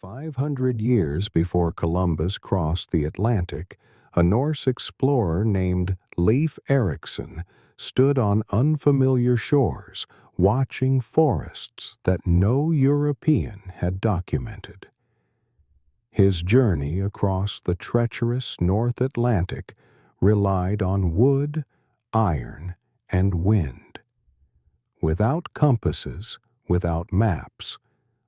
500 years before Columbus crossed the Atlantic, a Norse explorer named Leif Erikson stood on unfamiliar shores, watching forests that no European had documented. His journey across the treacherous North Atlantic relied on wood, iron, and wind. Without compasses, without maps,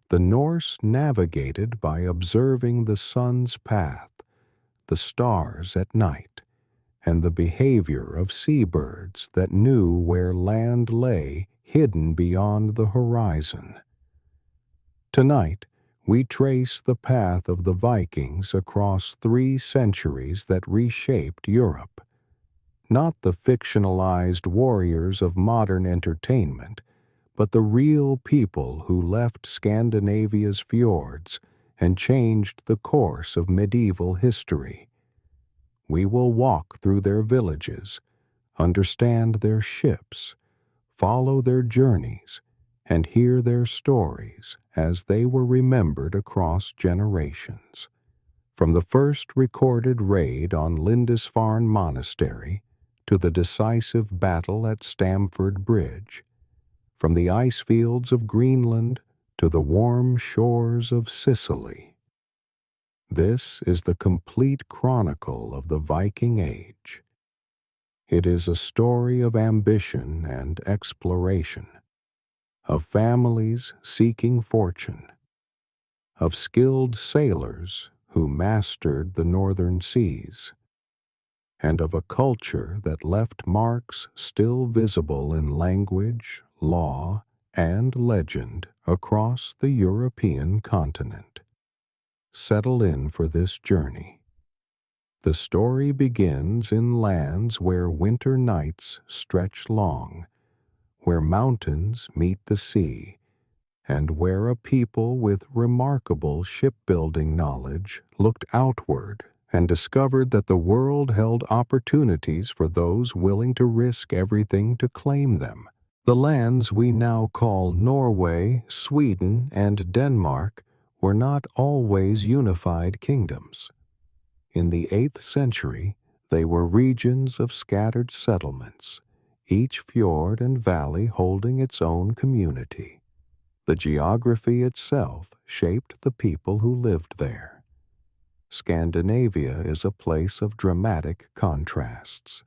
the Norse navigated by observing the sun's path, the stars at night, and the behavior of seabirds that knew where land lay hidden beyond the horizon. Tonight, we trace the path of the Vikings across 3 centuries that reshaped Europe. Not the fictionalized warriors of modern entertainment, but the real people who left Scandinavia's fjords and changed the course of medieval history. We will walk through their villages, understand their ships, follow their journeys, and hear their stories as they were remembered across generations. From the first recorded raid on Lindisfarne Monastery to the decisive battle at Stamford Bridge, from the ice fields of Greenland to the warm shores of Sicily. This is the complete chronicle of the Viking Age. It is a story of ambition and exploration, of families seeking fortune, of skilled sailors who mastered the northern seas, and of a culture that left marks still visible in language, law, and legend across the European continent. Settle in for this journey. The story begins in lands where winter nights stretch long, where mountains meet the sea, and where a people with remarkable shipbuilding knowledge looked outward and discovered that the world held opportunities for those willing to risk everything to claim them. The lands we now call Norway, Sweden, and Denmark were not always unified kingdoms. In the 8th century, they were regions of scattered settlements, each fjord and valley holding its own community. The geography itself shaped the people who lived there. Scandinavia is a place of dramatic contrasts.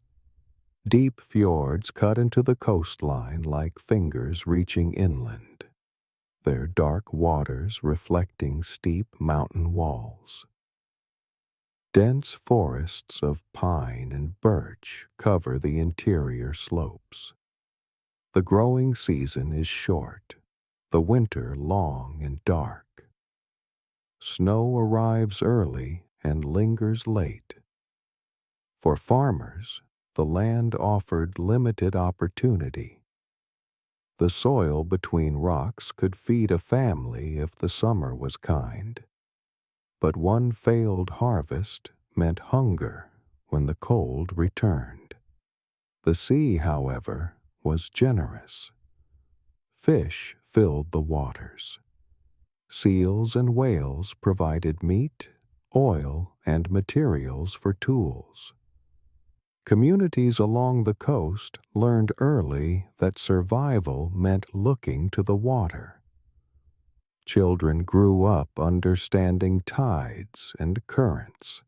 Deep fjords cut into the coastline like fingers reaching inland, their dark waters reflecting steep mountain walls. Dense forests of pine and birch cover the interior slopes. The growing season is short, the winter long and dark. Snow arrives early and lingers late. For farmers, the land offered limited opportunity. The soil between rocks could feed a family if the summer was kind, but one failed harvest meant hunger when the cold returned. The sea, however, was generous. Fish filled the waters. Seals and whales provided meat, oil, and materials for tools. Communities along the coast learned early that survival meant looking to the water. Children grew up understanding tides and currents.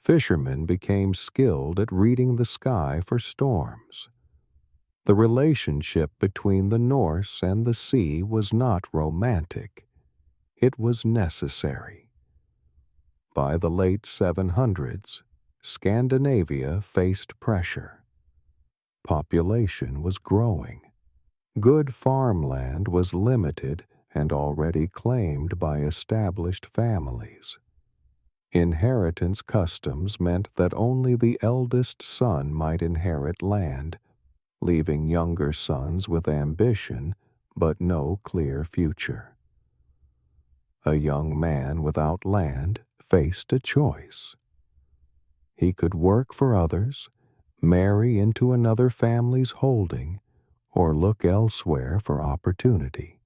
Fishermen became skilled at reading the sky for storms. The relationship between the Norse and the sea was not romantic. It was necessary. By the late 700s, Scandinavia faced pressure. Population was growing. Good farmland was limited and already claimed by established families. Inheritance customs meant that only the eldest son might inherit land, leaving younger sons with ambition but no clear future. A young man without land faced a choice. He could work for others, marry into another family's holding, or look elsewhere for opportunity.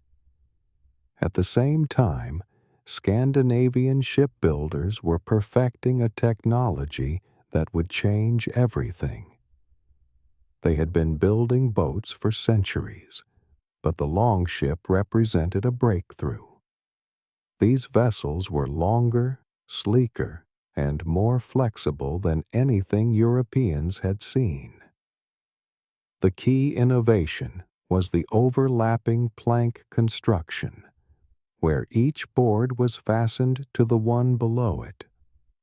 At the same time, Scandinavian shipbuilders were perfecting a technology that would change everything. They had been building boats for centuries, but the longship represented a breakthrough. These vessels were longer, sleeker, and more flexible than anything Europeans had seen. The key innovation was the overlapping plank construction, where each board was fastened to the one below it,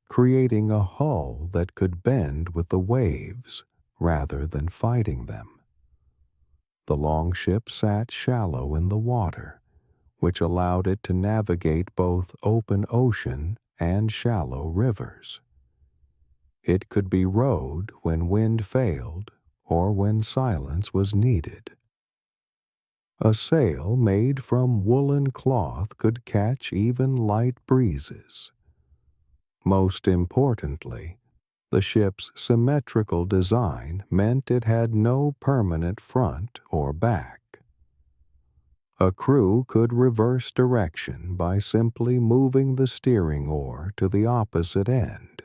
creating a hull that could bend with the waves rather than fighting them. The longship sat shallow in the water, which allowed it to navigate both open ocean and shallow rivers. It could be rowed when wind failed or when silence was needed. A sail made from woolen cloth could catch even light breezes. Most importantly, the ship's symmetrical design meant it had no permanent front or back. A crew could reverse direction by simply moving the steering oar to the opposite end,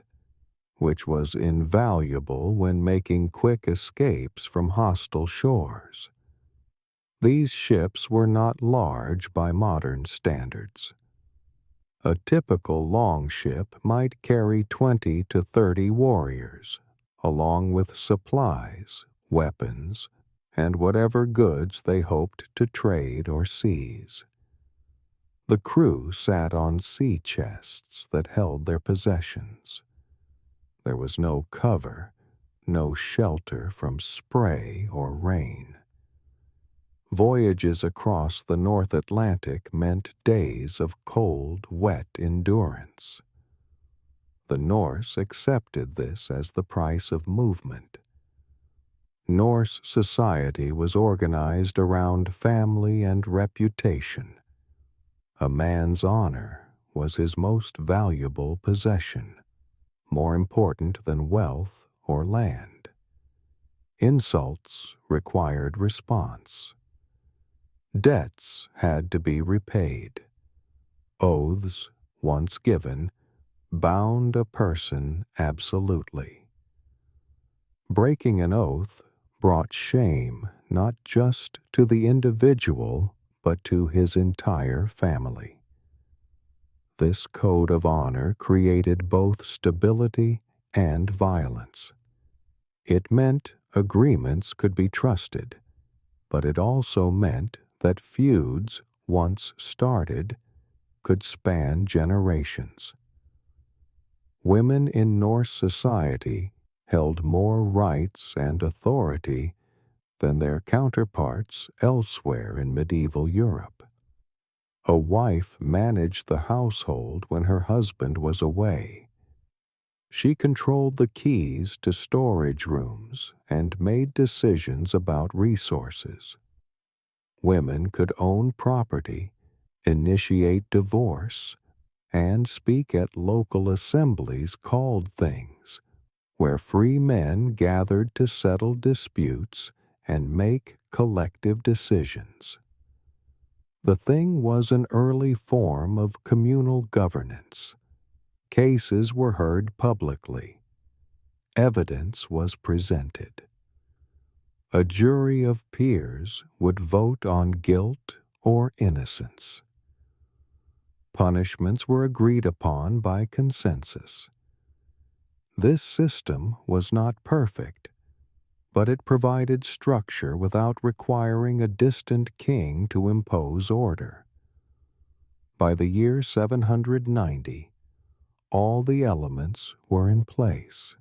which was invaluable when making quick escapes from hostile shores. These ships were not large by modern standards. A typical longship might carry 20 to 30 warriors, along with supplies, weapons, and whatever goods they hoped to trade or seize. The crew sat on sea chests that held their possessions. There was no cover, no shelter from spray or rain. Voyages across the North Atlantic meant days of cold, wet endurance. The Norse accepted this as the price of movement. Norse society was organized around family and reputation. A man's honor was his most valuable possession, more important than wealth or land. Insults required response. Debts had to be repaid. Oaths, once given, bound a person absolutely. Breaking an oath brought shame not just to the individual, but to his entire family. This code of honor created both stability and violence. It meant agreements could be trusted, but it also meant that feuds, once started, could span generations. Women in Norse society held more rights and authority than their counterparts elsewhere in medieval Europe. A wife managed the household when her husband was away. She controlled the keys to storage rooms and made decisions about resources. Women could own property, initiate divorce, and speak at local assemblies called things, where free men gathered to settle disputes and make collective decisions. The thing was an early form of communal governance. Cases were heard publicly. Evidence was presented. A jury of peers would vote on guilt or innocence. Punishments were agreed upon by consensus. This system was not perfect, but it provided structure without requiring a distant king to impose order. By the year 790, all the elements were in place.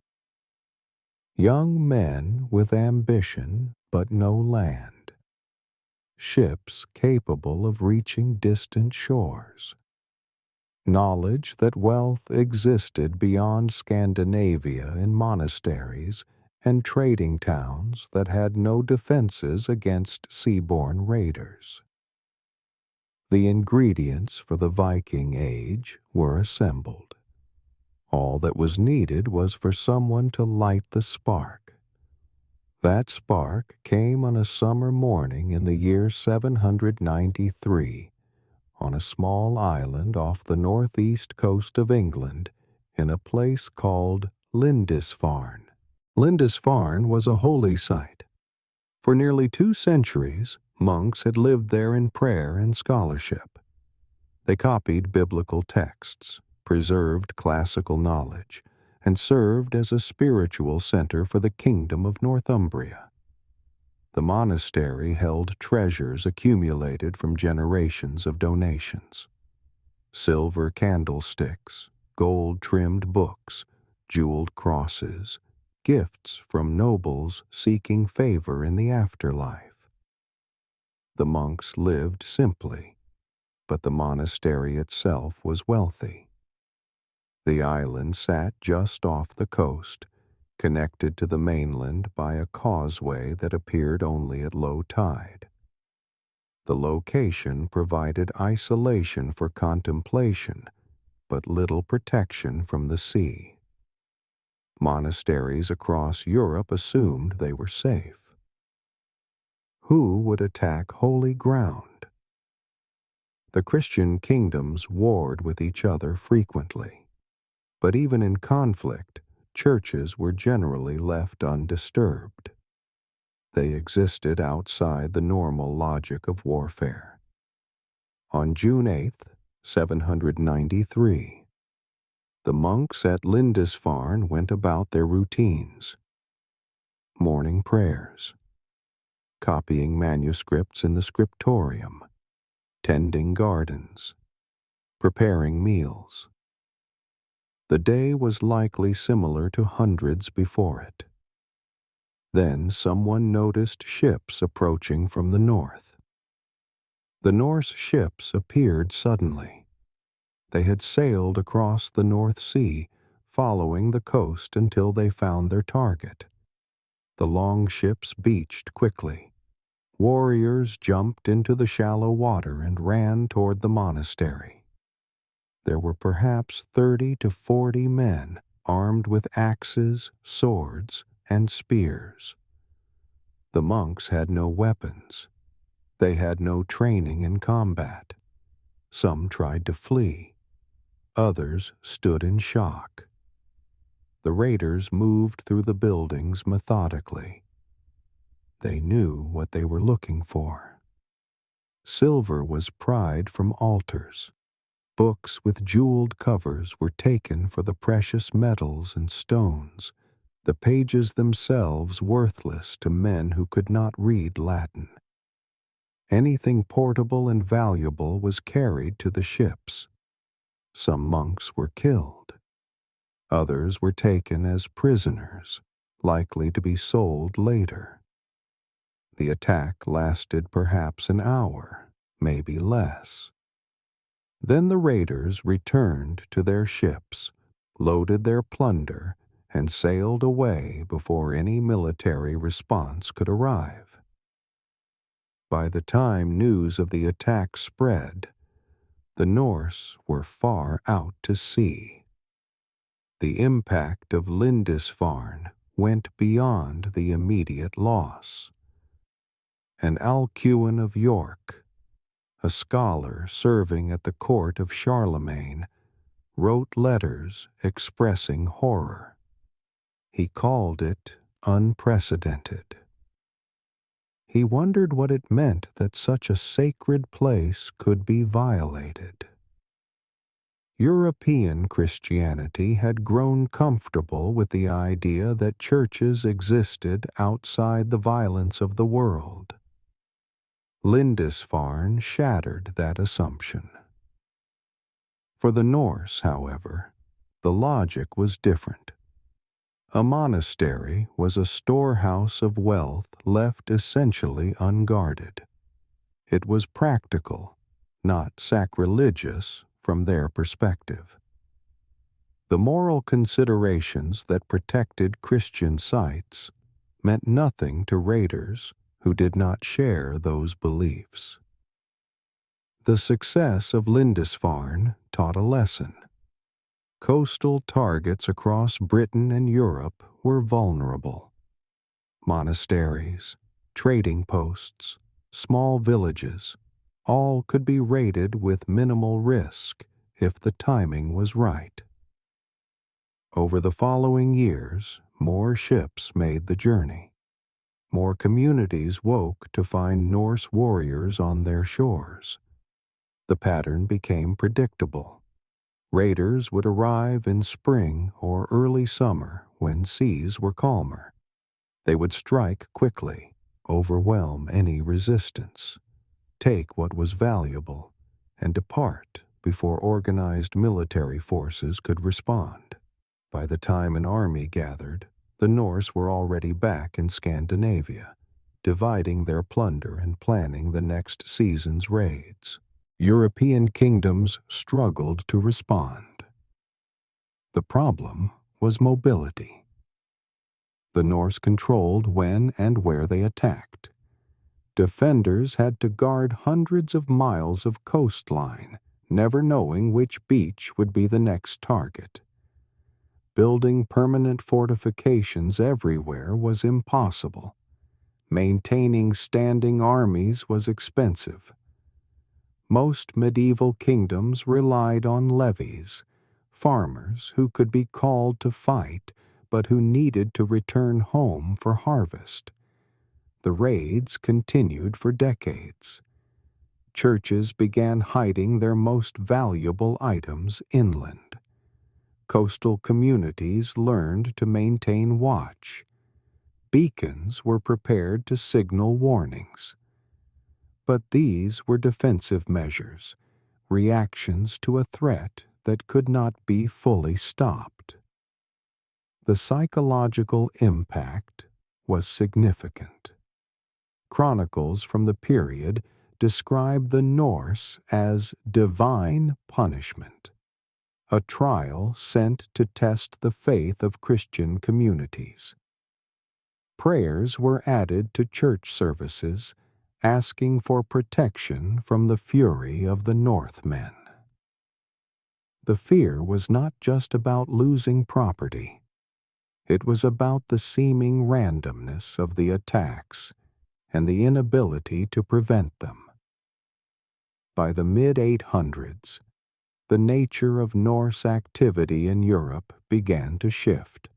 Young men with ambition but no land. Ships capable of reaching distant shores. Knowledge that wealth existed beyond Scandinavia in monasteries and trading towns that had no defenses against seaborne raiders. The ingredients for the Viking Age were assembled. All that was needed was for someone to light the spark. That spark came on a summer morning in the year 793, on a small island off the northeast coast of England in a place called Lindisfarne. Lindisfarne was a holy site. For nearly 2 centuries, monks had lived there in prayer and scholarship. They copied biblical texts, preserved classical knowledge, and served as a spiritual center for the kingdom of Northumbria. The monastery held treasures accumulated from generations of donations. Silver candlesticks, gold-trimmed books, jeweled crosses, gifts from nobles seeking favor in the afterlife. The monks lived simply, but the monastery itself was wealthy. The island sat just off the coast, connected to the mainland by a causeway that appeared only at low tide. The location provided isolation for contemplation, but little protection from the sea. Monasteries across Europe assumed they were safe. Who would attack holy ground? The Christian kingdoms warred with each other frequently, but even in conflict, churches were generally left undisturbed. They existed outside the normal logic of warfare. On June 8, 793, the monks at Lindisfarne went about their routines: morning prayers, copying manuscripts in the scriptorium, tending gardens, preparing meals. The day was likely similar to hundreds before it. Then someone noticed ships approaching from the north. The Norse ships appeared suddenly. They had sailed across the North Sea, following the coast until they found their target. The long ships beached quickly. Warriors jumped into the shallow water and ran toward the monastery. There were perhaps 30 to 40 men armed with axes, swords, and spears. The monks had no weapons. They had no training in combat. Some tried to flee. Others stood in shock. The raiders moved through the buildings methodically. They knew what they were looking for. Silver was pried from altars. Books with jeweled covers were taken for the precious metals and stones, the pages themselves worthless to men who could not read Latin. Anything portable and valuable was carried to the ships. Some monks were killed. Others were taken as prisoners, likely to be sold later. The attack lasted perhaps an hour, maybe less. Then the raiders returned to their ships, loaded their plunder, and sailed away before any military response could arrive. By the time news of the attack spread, the Norse were far out to sea. The impact of Lindisfarne went beyond the immediate loss. And Alcuin of York, a scholar serving at the court of Charlemagne, wrote letters expressing horror. He called it unprecedented. He wondered what it meant that such a sacred place could be violated. European Christianity had grown comfortable with the idea that churches existed outside the violence of the world. Lindisfarne shattered that assumption. For the Norse, however, the logic was different. A monastery was a storehouse of wealth left essentially unguarded. It was practical, not sacrilegious from their perspective. The moral considerations that protected Christian sites meant nothing to raiders who did not share those beliefs. The success of Lindisfarne taught a lesson. Coastal targets across Britain and Europe were vulnerable. Monasteries, trading posts, small villages, All could be raided with minimal risk if the timing was right. Over the following years, more ships made the journey. More communities woke to find Norse warriors on their shores. The pattern became predictable. Raiders would arrive in spring or early summer when seas were calmer. They would strike quickly, overwhelm any resistance, take what was valuable, and depart before organized military forces could respond. By the time an army gathered, the Norse were already back in Scandinavia, dividing their plunder and planning the next season's raids. European kingdoms struggled to respond. The problem was mobility. The Norse controlled when and where they attacked. Defenders had to guard hundreds of miles of coastline, never knowing which beach would be the next target. Building permanent fortifications everywhere was impossible. Maintaining standing armies was expensive. Most medieval kingdoms relied on levies, farmers who could be called to fight but who needed to return home for harvest. The raids continued for decades. Churches began hiding their most valuable items inland. Coastal communities learned to maintain watch. Beacons were prepared to signal warnings. But these were defensive measures, reactions to a threat that could not be fully stopped. The psychological impact was significant. Chronicles from the period describe the Norse as divine punishment, a trial sent to test the faith of Christian communities. Prayers were added to church services, asking for protection from the fury of the Northmen. The fear was not just about losing property. It was about the seeming randomness of the attacks and the inability to prevent them. By the mid-800s, the nature of Norse activity in Europe began to shift.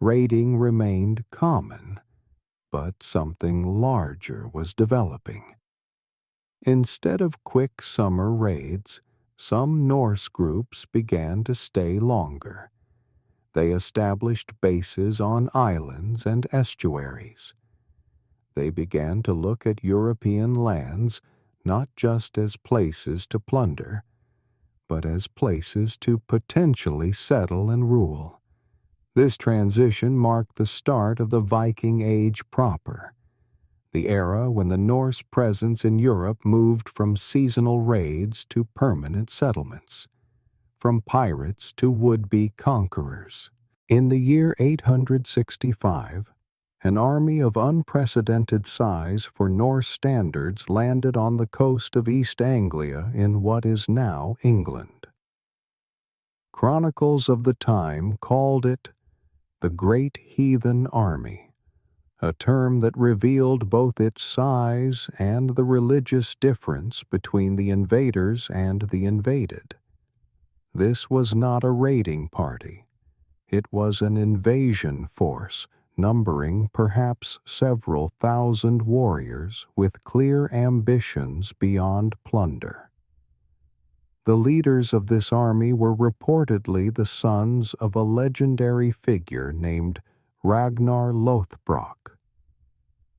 Raiding remained common, but something larger was developing. Instead of quick summer raids, some Norse groups began to stay longer. They established bases on islands and estuaries. They began to look at European lands not just as places to plunder, but as places to potentially settle and rule. This transition marked the start of the Viking Age proper, the era when the Norse presence in Europe moved from seasonal raids to permanent settlements, from pirates to would-be conquerors. In the year 865, an army of unprecedented size for Norse standards landed on the coast of East Anglia in what is now England. Chronicles of the time called it the Great Heathen Army, a term that revealed both its size and the religious difference between the invaders and the invaded. This was not a raiding party. It was an invasion force numbering perhaps several thousand warriors with clear ambitions beyond plunder. The leaders of this army were reportedly the sons of a legendary figure named Ragnar Lothbrok.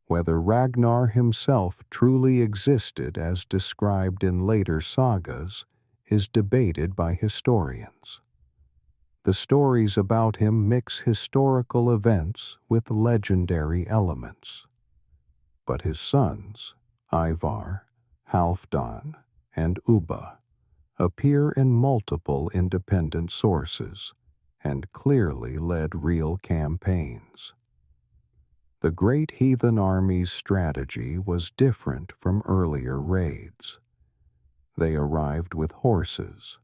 Whether Ragnar himself truly existed as described in later sagas is debated by historians. The stories about him mix historical events with legendary elements. But his sons, Ivar, Halfdan, and Ubba, appear in multiple independent sources and clearly led real campaigns. The Great Heathen Army's strategy was different from earlier raids. They arrived with horses,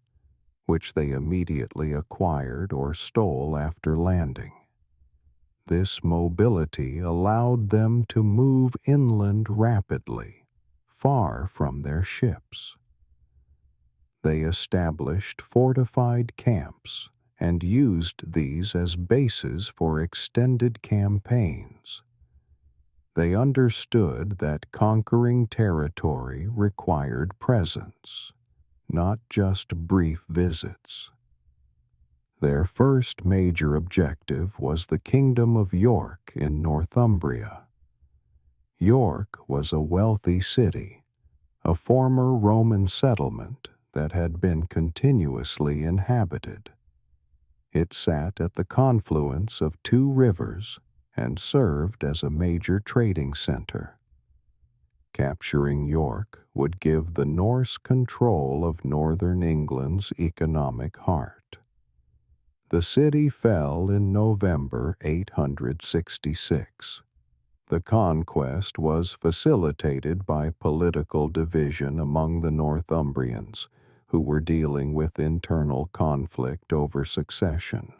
which they immediately acquired or stole after landing. This mobility allowed them to move inland rapidly, far from their ships. They established fortified camps and used these as bases for extended campaigns. They understood that conquering territory required presence, not just brief visits. Their first major objective was the Kingdom of York in Northumbria. York was a wealthy city, a former Roman settlement that had been continuously inhabited. It sat at the confluence of two rivers and served as a major trading center. Capturing York would give the Norse control of northern England's economic heart. The city fell in November 866. The conquest was facilitated by political division among the Northumbrians, who were dealing with internal conflict over succession.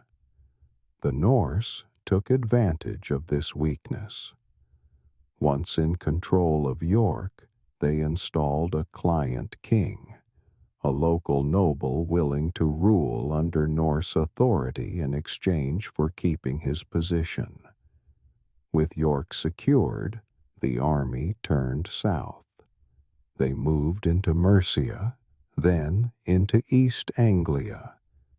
The Norse took advantage of this weakness. Once in control of York, they installed a client king, a local noble willing to rule under Norse authority in exchange for keeping his position. With York secured, the army turned south. They moved into Mercia, then into East Anglia,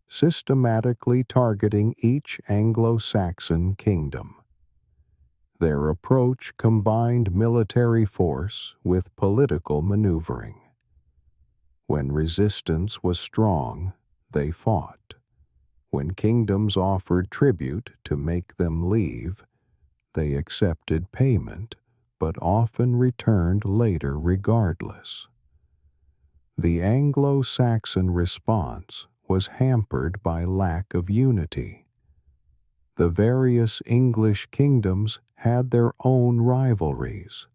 systematically targeting each Anglo-Saxon kingdom. Their approach combined military force with political maneuvering. When resistance was strong, they fought. When kingdoms offered tribute to make them leave, they accepted payment, but often returned later regardless. The Anglo-Saxon response was hampered by lack of unity. The various English kingdoms had their own rivalries.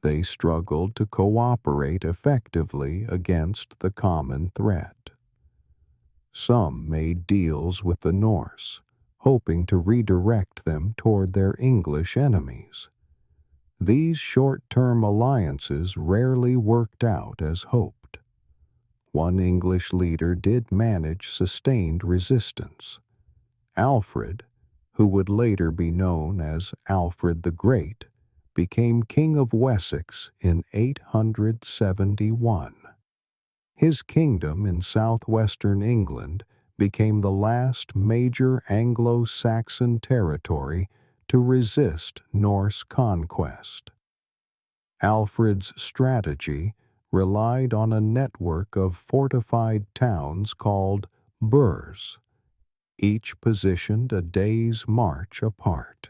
They struggled to cooperate effectively against the common threat. Some made deals with the Norse, hoping to redirect them toward their English enemies. These short-term alliances rarely worked out as hoped. One English leader did manage sustained resistance. Alfred, who would later be known as Alfred the Great, became King of Wessex in 871. His kingdom in southwestern England became the last major Anglo-Saxon territory to resist Norse conquest. Alfred's strategy relied on a network of fortified towns called burhs, each positioned a day's march apart.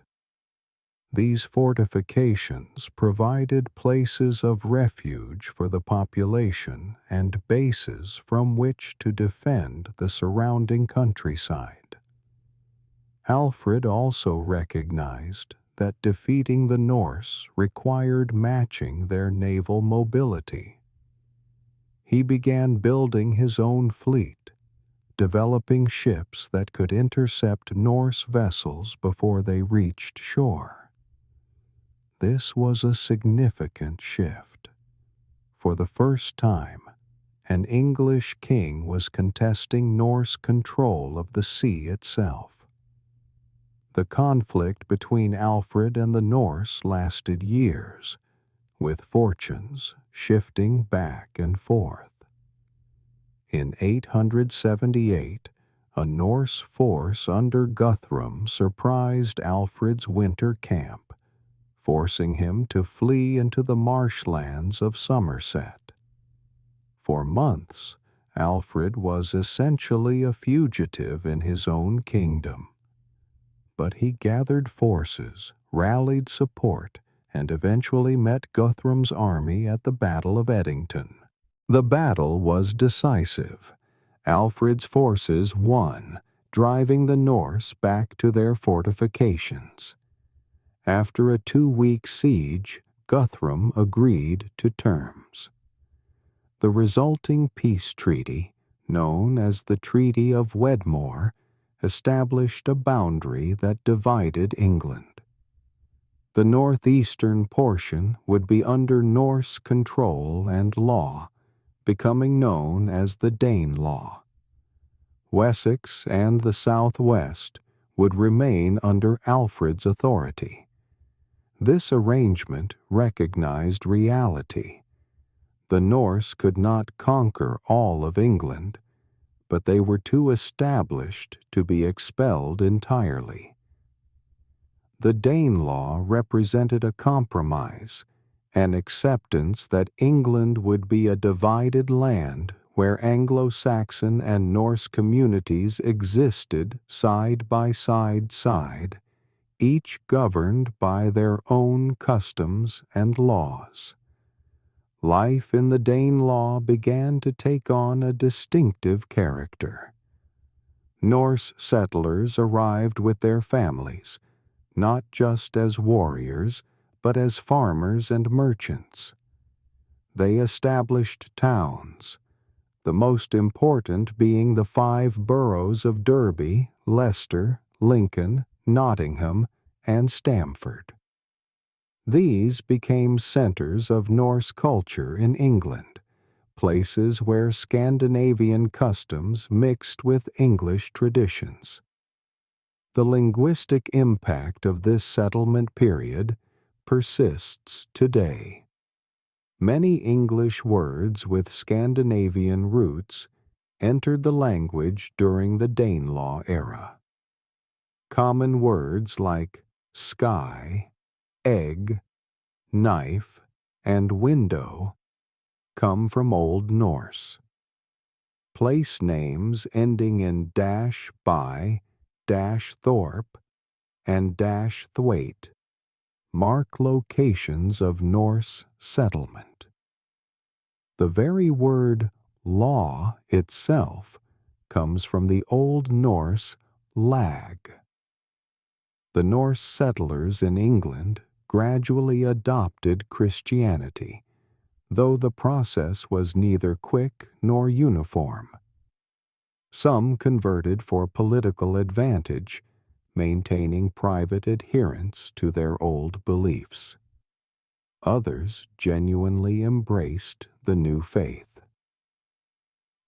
These fortifications provided places of refuge for the population and bases from which to defend the surrounding countryside. Alfred also recognized that defeating the Norse required matching their naval mobility. He began building his own fleet, developing ships that could intercept Norse vessels before they reached shore. This was a significant shift. For the first time, an English king was contesting Norse control of the sea itself. The conflict between Alfred and the Norse lasted years, with fortunes shifting back and forth. In 878, a Norse force under Guthrum surprised Alfred's winter camp, forcing him to flee into the marshlands of Somerset. For months, Alfred was essentially a fugitive in his own kingdom. But he gathered forces, rallied support, and eventually met Guthrum's army at the Battle of Edington. The battle was decisive. Alfred's forces won, driving the Norse back to their fortifications. After a 2-week siege, Guthrum agreed to terms. The resulting peace treaty, known as the Treaty of Wedmore, established a boundary that divided England. The northeastern portion would be under Norse control and law, becoming known as the Danelaw. Wessex and the southwest would remain under Alfred's authority. This arrangement recognized reality. The Norse could not conquer all of England, but they were too established to be expelled entirely. The Danelaw represented a compromise, an acceptance that England would be a divided land where Anglo-Saxon and Norse communities existed side by side, each governed by their own customs and laws. Life in the Danelaw began to take on a distinctive character. Norse settlers arrived with their families, not just as warriors, but as farmers and merchants. They established towns, the most important being the 5 boroughs of Derby, Leicester, Lincoln, Nottingham, and Stamford. These became centers of Norse culture in England, places where Scandinavian customs mixed with English traditions. The linguistic impact of this settlement period persists today. Many English words with Scandinavian roots entered the language during the Danelaw era. Common words like sky, egg, knife, and window come from Old Norse. Place names ending in -by, -thorpe, and -thwaite mark locations of Norse settlement. The very word law itself comes from the Old Norse lag. The Norse settlers in England gradually adopted Christianity, though the process was neither quick nor uniform. Some converted for political advantage, maintaining private adherence to their old beliefs. Others genuinely embraced the new faith.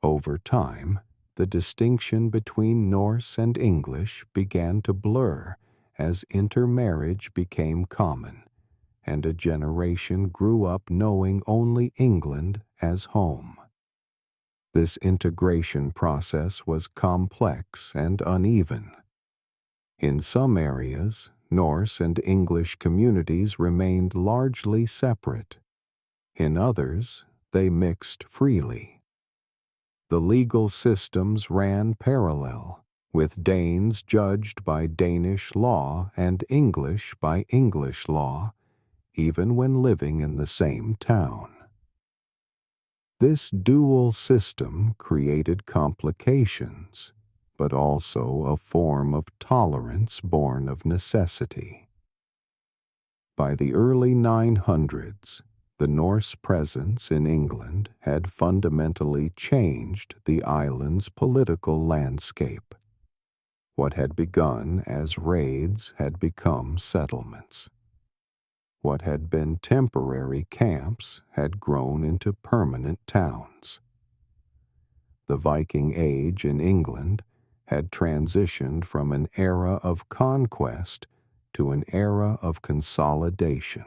Over time, the distinction between Norse and English began to blur as intermarriage became common, and a generation grew up knowing only England as home. This integration process was complex and uneven. In some areas, Norse and English communities remained largely separate. In others, they mixed freely. The legal systems ran parallel, with Danes judged by Danish law and English by English law, even when living in the same town. This dual system created complications, but also a form of tolerance born of necessity. By the early 900s, the Norse presence in England had fundamentally changed the island's political landscape. What had begun as raids had become settlements. What had been temporary camps had grown into permanent towns. The Viking Age in England had transitioned from an era of conquest to an era of consolidation.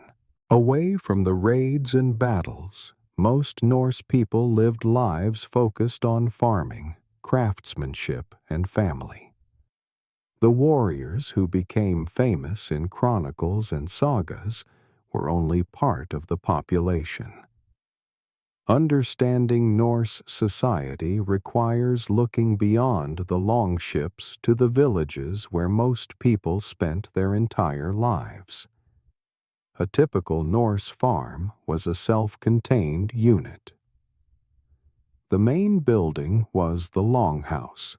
Away from the raids and battles, most Norse people lived lives focused on farming, craftsmanship, and family. The warriors who became famous in chronicles and sagas were only part of the population. Understanding Norse society requires looking beyond the longships to the villages where most people spent their entire lives. A typical Norse farm was a self-contained unit. The main building was the longhouse,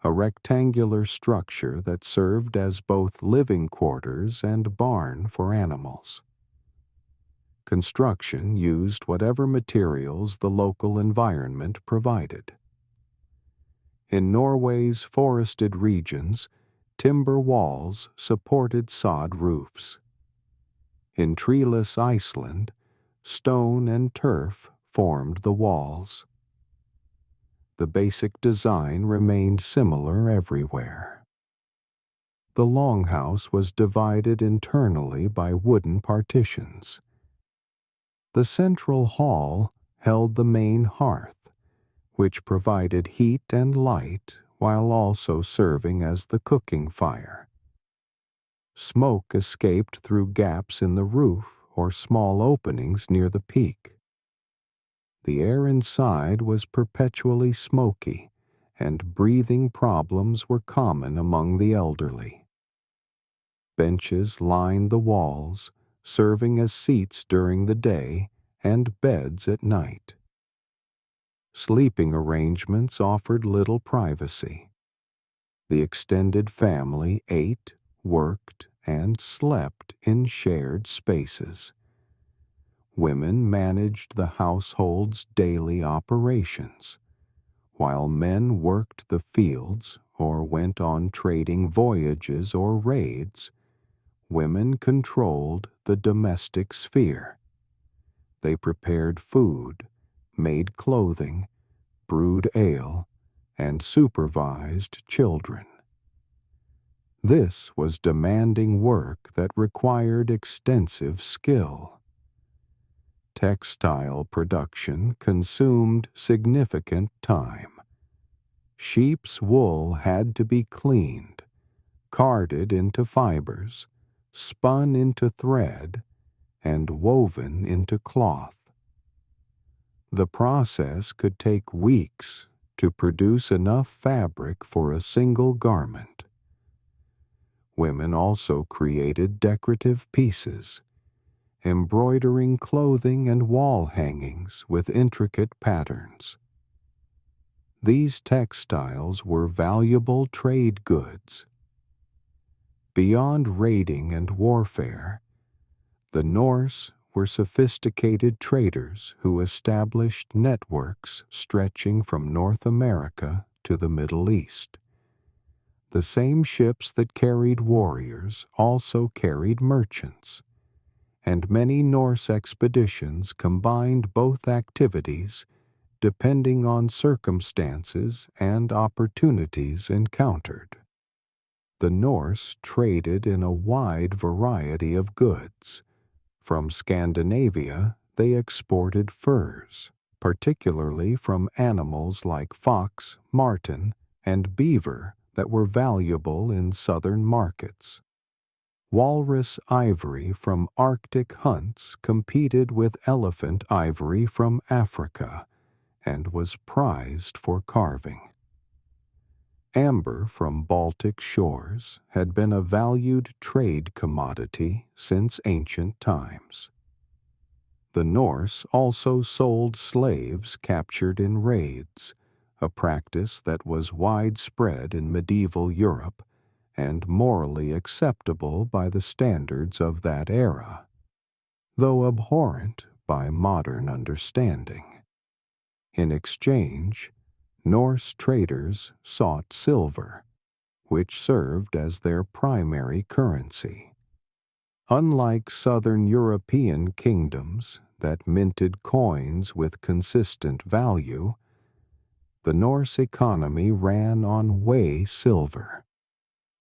a rectangular structure that served as both living quarters and barn for animals. Construction used whatever materials the local environment provided. In Norway's forested regions, timber walls supported sod roofs. In treeless Iceland, stone and turf formed the walls. The basic design remained similar everywhere. The longhouse was divided internally by wooden partitions. The central hall held the main hearth, which provided heat and light while also serving as the cooking fire. Smoke escaped through gaps in the roof or small openings near the peak. The air inside was perpetually smoky, and breathing problems were common among the elderly. Benches lined the walls, serving as seats during the day and beds at night. Sleeping arrangements offered little privacy. The extended family ate, worked, and slept in shared spaces. Women managed the household's daily operations, while men worked the fields or went on trading voyages or raids. Women controlled the domestic sphere. They prepared food, made clothing, brewed ale, and supervised children. This was demanding work that required extensive skill. Textile production consumed significant time. Sheep's wool had to be cleaned, carded into fibers, spun into thread, and woven into cloth. The process could take weeks to produce enough fabric for a single garment. Women also created decorative pieces, embroidering clothing and wall hangings with intricate patterns. These textiles were valuable trade goods. Beyond raiding and warfare, the Norse were sophisticated traders who established networks stretching from North America to the Middle East. The same ships that carried warriors also carried merchants, and many Norse expeditions combined both activities depending on circumstances and opportunities encountered. The Norse traded in a wide variety of goods. From Scandinavia, they exported furs, particularly from animals like fox, marten, and beaver that were valuable in southern markets. Walrus ivory from Arctic hunts competed with elephant ivory from Africa and was prized for carving. Amber from Baltic shores had been a valued trade commodity since ancient times. The Norse also sold slaves captured in raids, a practice that was widespread in medieval Europe and morally acceptable by the standards of that era, though abhorrent by modern understanding. In exchange, Norse traders sought silver, which served as their primary currency. Unlike southern European kingdoms that minted coins with consistent value, the Norse economy ran on way silver.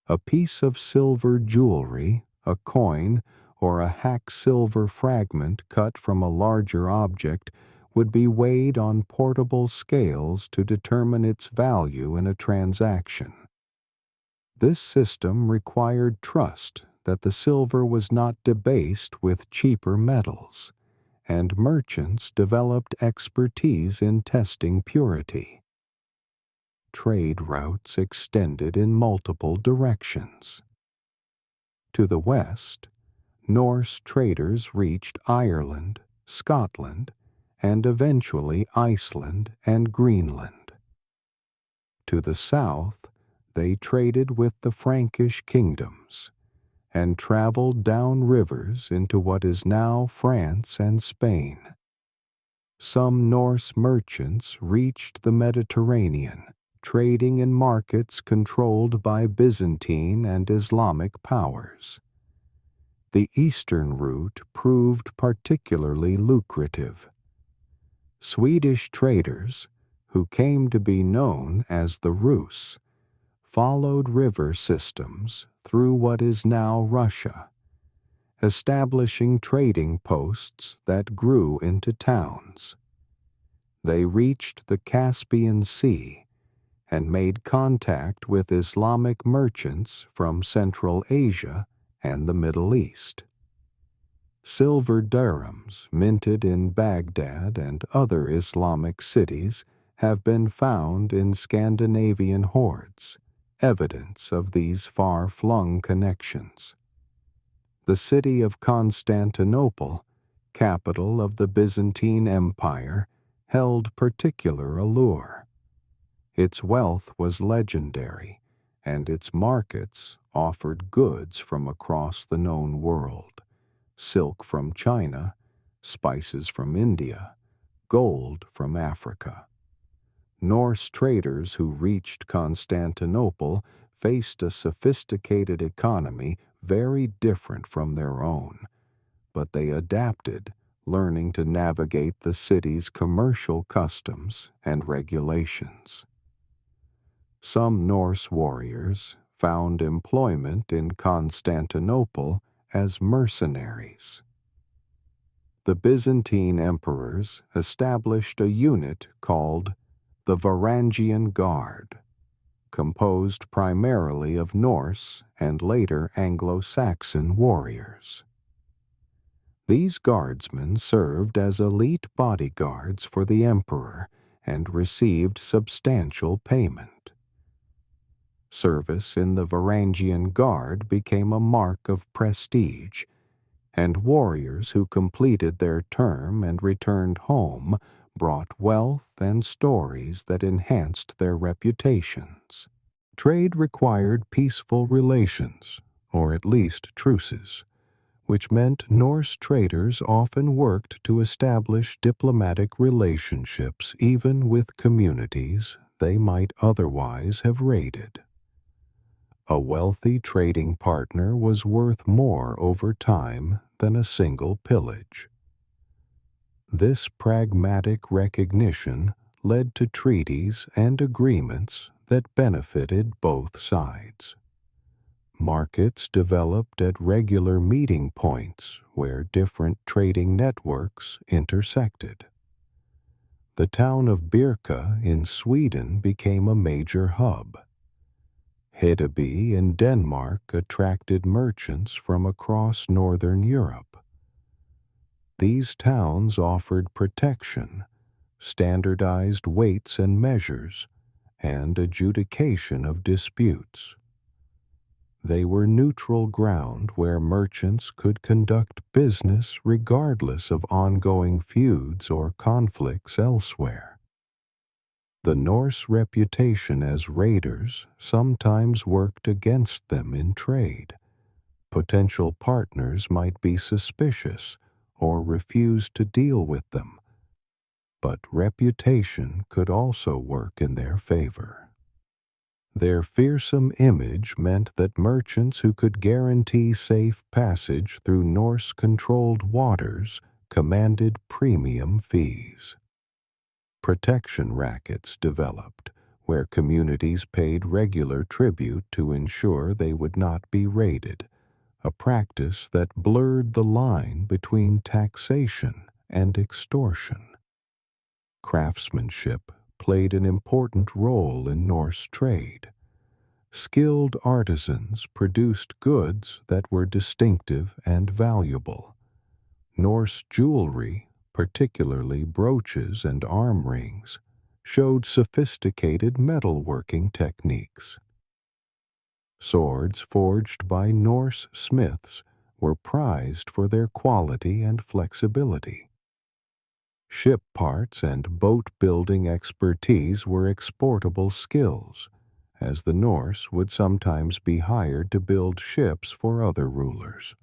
A piece of silver jewelry, a coin, or a hack silver fragment cut from a larger object would be weighed on portable scales to determine its value in a transaction. This system required trust that the silver was not debased with cheaper metals, and merchants developed expertise in testing purity. Trade routes extended in multiple directions. To the west, Norse traders reached Ireland, Scotland, and eventually Iceland and Greenland. To the south, they traded with the Frankish kingdoms and traveled down rivers into what is now France and Spain. Some Norse merchants reached the Mediterranean, trading in markets controlled by Byzantine and Islamic powers. the eastern route proved particularly lucrative. Swedish traders, who came to be known as the Rus, followed river systems through what is now Russia, establishing trading posts that grew into towns. They reached the Caspian Sea and made contact with Islamic merchants from Central Asia and the Middle East. Silver dirhams minted in Baghdad and other Islamic cities have been found in Scandinavian hoards, evidence of these far-flung connections. The city of Constantinople, capital of the Byzantine Empire, held particular allure. Its wealth was legendary, and its markets offered goods from across the known world: silk from China, spices from India, gold from Africa. Norse traders who reached Constantinople faced a sophisticated economy very different from their own, but they adapted, learning to navigate the city's commercial customs and regulations. Some Norse warriors found employment in Constantinople as mercenaries. The Byzantine emperors established a unit called the Varangian Guard, composed primarily of Norse and later Anglo-Saxon warriors. These guardsmen served as elite bodyguards for the emperor and received substantial payment. Service in the Varangian Guard became a mark of prestige, and warriors who completed their term and returned home brought wealth and stories that enhanced their reputations. Trade required peaceful relations, or at least truces, which meant Norse traders often worked to establish diplomatic relationships even with communities they might otherwise have raided. A wealthy trading partner was worth more over time than a single pillage. This pragmatic recognition led to treaties and agreements that benefited both sides. Markets developed at regular meeting points where different trading networks intersected. The town of Birka in Sweden became a major hub. Hedeby in Denmark attracted merchants from across northern Europe. These towns offered protection, standardized weights and measures, and adjudication of disputes. They were neutral ground where merchants could conduct business regardless of ongoing feuds or conflicts elsewhere. The Norse reputation as raiders sometimes worked against them in trade. Potential partners might be suspicious or refuse to deal with them, but reputation could also work in their favor. Their fearsome image meant that merchants who could guarantee safe passage through Norse-controlled waters commanded premium fees. Protection rackets developed, where communities paid regular tribute to ensure they would not be raided, a practice that blurred the line between taxation and extortion. Craftsmanship played an important role in Norse trade. Skilled artisans produced goods that were distinctive and valuable. Norse jewelry, particularly brooches and arm rings, showed sophisticated metalworking techniques. Swords forged by Norse smiths were prized for their quality and flexibility. Ship parts and boat-building expertise were exportable skills, as the Norse would sometimes be hired to build ships for other rulers.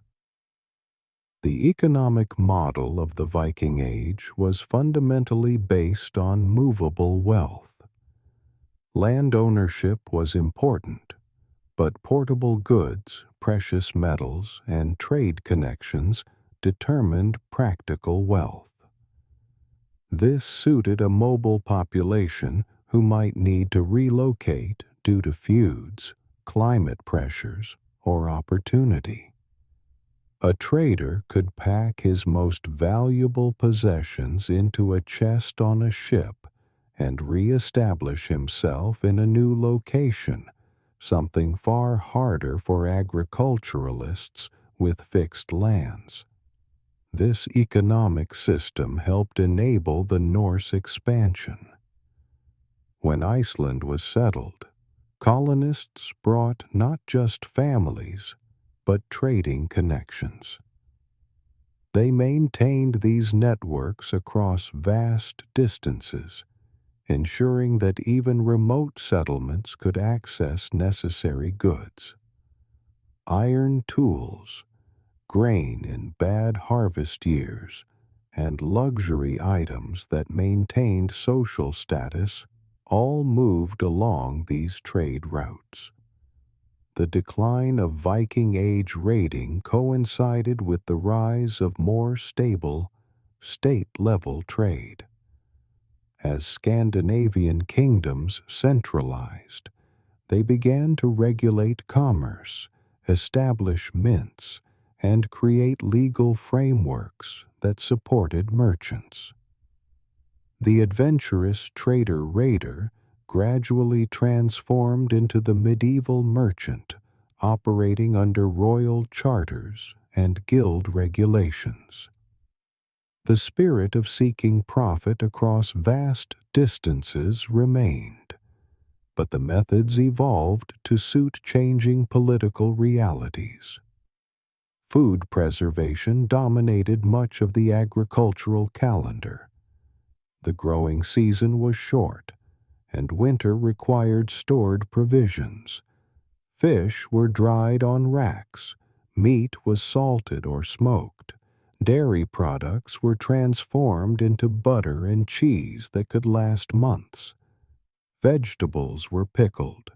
The economic model of the Viking Age was fundamentally based on movable wealth. Land ownership was important, but portable goods, precious metals, and trade connections determined practical wealth. This suited a mobile population who might need to relocate due to feuds, climate pressures, or opportunity. A trader could pack his most valuable possessions into a chest on a ship and re-establish himself in a new location, something far harder for agriculturalists with fixed lands. This economic system helped enable the Norse expansion. When Iceland was settled, colonists brought not just families, but trading connections. They maintained these networks across vast distances, ensuring that even remote settlements could access necessary goods. Iron tools, grain in bad harvest years, and luxury items that maintained social status all moved along these trade routes. The decline of Viking Age raiding coincided with the rise of more stable, state-level trade. As Scandinavian kingdoms centralized, they began to regulate commerce, establish mints, and create legal frameworks that supported merchants. The adventurous trader-raider gradually transformed into the medieval merchant, operating under royal charters and guild regulations. The spirit of seeking profit across vast distances remained, but the methods evolved to suit changing political realities. Food preservation dominated much of the agricultural calendar. The growing season was short, and winter required stored provisions. Fish were dried on racks, meat was salted or smoked, dairy products were transformed into butter and cheese that could last months. Vegetables were pickled.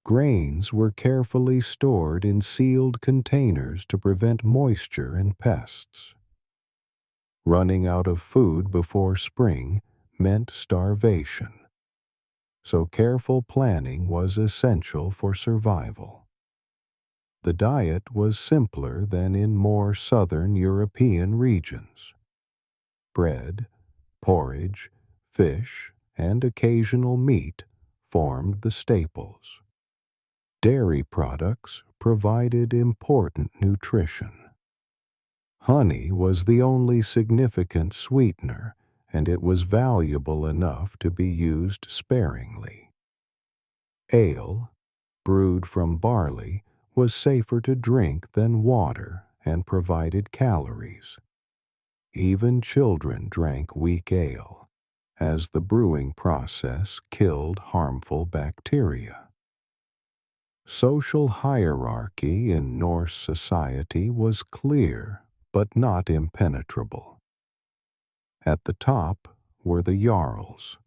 Grains were carefully stored in sealed containers to prevent moisture and pests. Running out of food before spring meant starvation, so careful planning was essential for survival. The diet was simpler than in more southern European regions. Bread, porridge, fish, and occasional meat formed the staples. Dairy products provided important nutrition. Honey was the only significant sweetener, and it was valuable enough to be used sparingly. Ale, brewed from barley, was safer to drink than water and provided calories. Even children drank weak ale, as the brewing process killed harmful bacteria. Social hierarchy in Norse society was clear but not impenetrable. At the top were the jarls,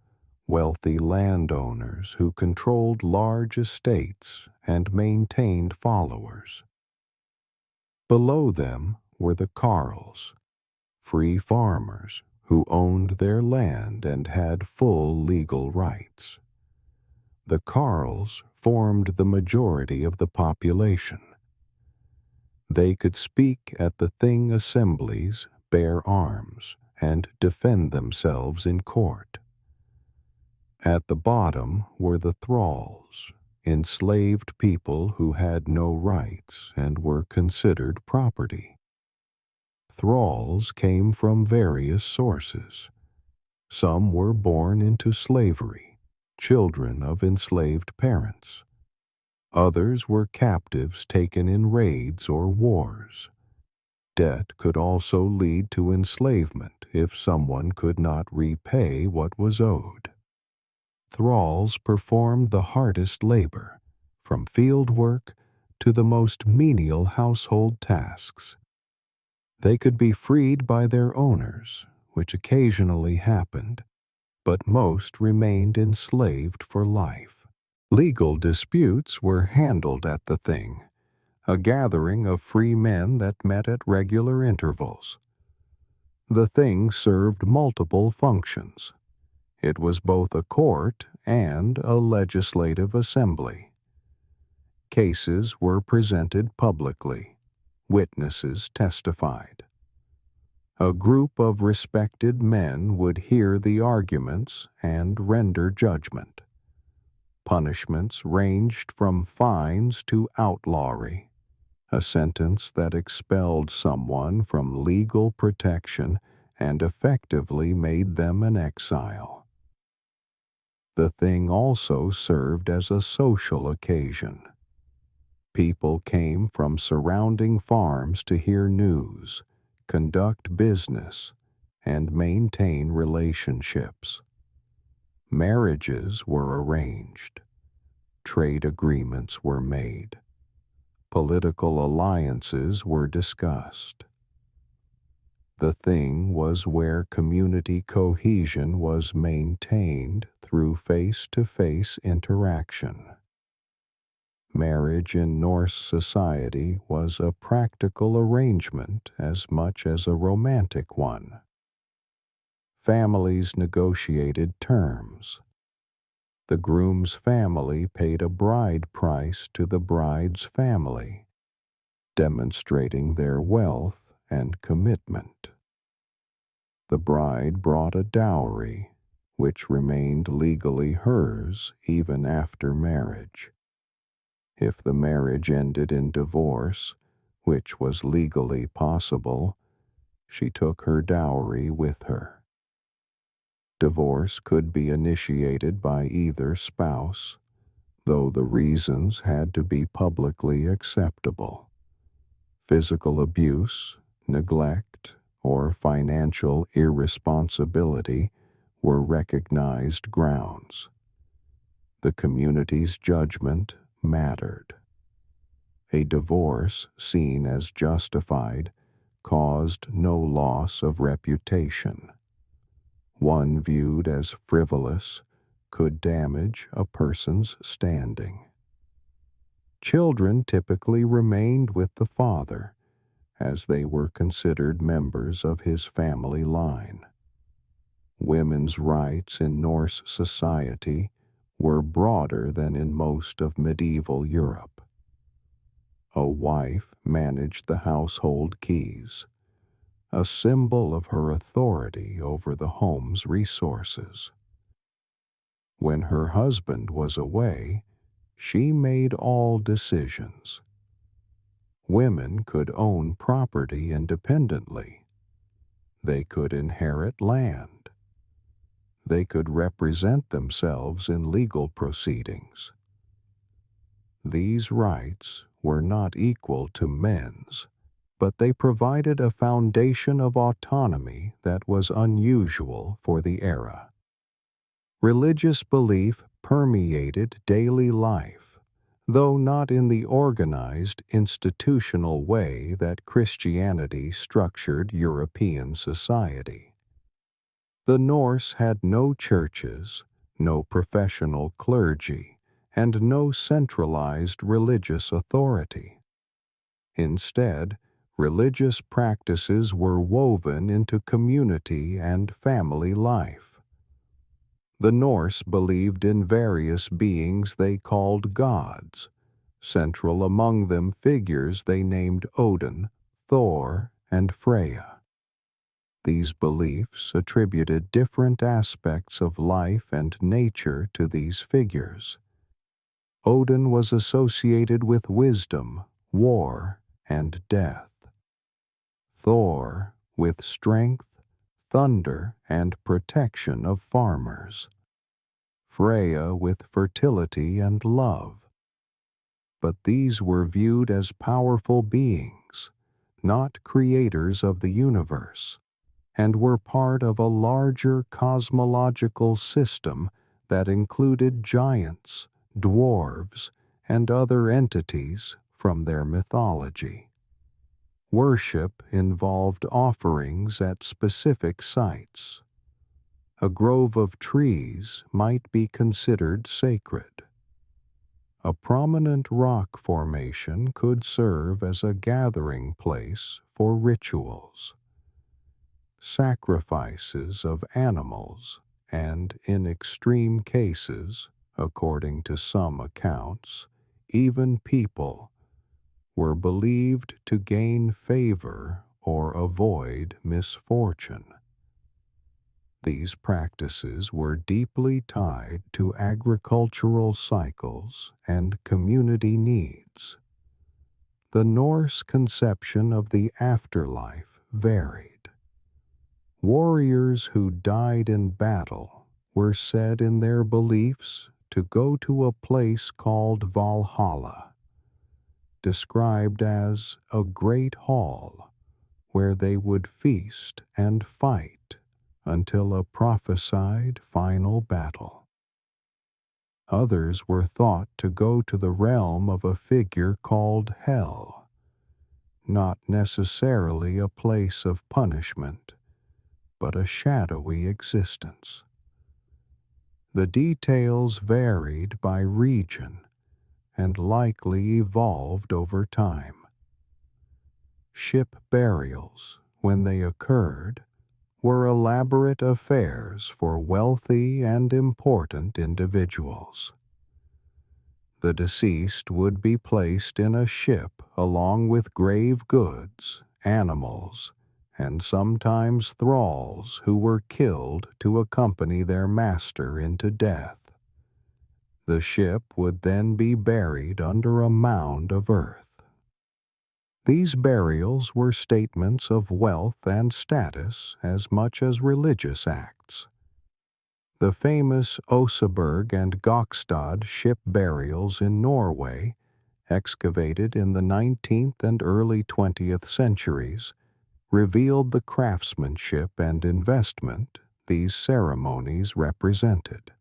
wealthy landowners who controlled large estates and maintained followers. Below them were the carls, free farmers who owned their land and had full legal rights. The carls formed the majority of the population. They could speak at the thing assemblies, bear arms, and defend themselves in court. At the bottom were the thralls, enslaved people who had no rights and were considered property. Thralls came from various sources. Some were born into slavery, children of enslaved parents. Others were captives taken in raids or wars. Debt could also lead to enslavement if someone could not repay what was owed. Thralls performed the hardest labor, from field work to the most menial household tasks. They could be freed by their owners, which occasionally happened, but most remained enslaved for life. Legal disputes were handled at the Thing, a gathering of free men that met at regular intervals. The Thing served multiple functions. It was both a court and a legislative assembly. Cases were presented publicly. Witnesses testified. A group of respected men would hear the arguments and render judgment. Punishments ranged from fines to outlawry, a sentence that expelled someone from legal protection and effectively made them an exile. The Thing also served as a social occasion. People came from surrounding farms to hear news, conduct business, and maintain relationships. Marriages were arranged. Trade agreements were made. Political alliances were discussed. The Thing was where community cohesion was maintained through face-to-face interaction. Marriage in Norse society was a practical arrangement as much as a romantic one. Families negotiated terms. The groom's family paid a bride price to the bride's family, demonstrating their wealth and commitment. The bride brought a dowry, which remained legally hers even after marriage. If the marriage ended in divorce, which was legally possible, she took her dowry with her. Divorce could be initiated by either spouse, though the reasons had to be publicly acceptable. Physical abuse, neglect, or financial irresponsibility were recognized grounds. The community's judgment mattered. A divorce seen as justified caused no loss of reputation. One viewed as frivolous could damage a person's standing. Children typically remained with the father, as they were considered members of his family line. Women's rights in Norse society were broader than in most of medieval Europe. A wife managed the household keys, a symbol of her authority over the home's resources. When her husband was away, she made all decisions. Women could own property independently. They could inherit land. They could represent themselves in legal proceedings. These rights were not equal to men's, but they provided a foundation of autonomy that was unusual for the era. Religious belief permeated daily life, though not in the organized, institutional way that Christianity structured European society. The Norse had no churches, no professional clergy, and no centralized religious authority. Instead, religious practices were woven into community and family life. The Norse believed in various beings they called gods, central among them figures they named Odin, Thor, and Freya. These beliefs attributed different aspects of life and nature to these figures. Odin was associated with wisdom, war, and death. Thor with strength, thunder, and protection of farmers. Freya with fertility and love. But these were viewed as powerful beings, not creators of the universe, and were part of a larger cosmological system that included giants, dwarves, and other entities from their mythology. Worship involved offerings at specific sites. A grove of trees might be considered sacred. A prominent rock formation could serve as a gathering place for rituals, sacrifices of animals, and in extreme cases, according to some accounts, even people were believed to gain favor or avoid misfortune. These practices were deeply tied to agricultural cycles and community needs. The Norse conception of the afterlife varied. Warriors who died in battle were said in their beliefs to go to a place called Valhalla, described as a great hall where they would feast and fight until a prophesied final battle. Others were thought to go to the realm of a figure called Hell, not necessarily a place of punishment, but a shadowy existence. The details varied by region and likely evolved over time. Ship burials, when they occurred, were elaborate affairs for wealthy and important individuals. The deceased would be placed in a ship along with grave goods, animals, and sometimes thralls who were killed to accompany their master into death. The ship would then be buried under a mound of earth. These burials were statements of wealth and status as much as religious acts. The famous Oseberg and Gokstad ship burials in Norway, excavated in the 19th and early 20th centuries, revealed the craftsmanship and investment these ceremonies represented.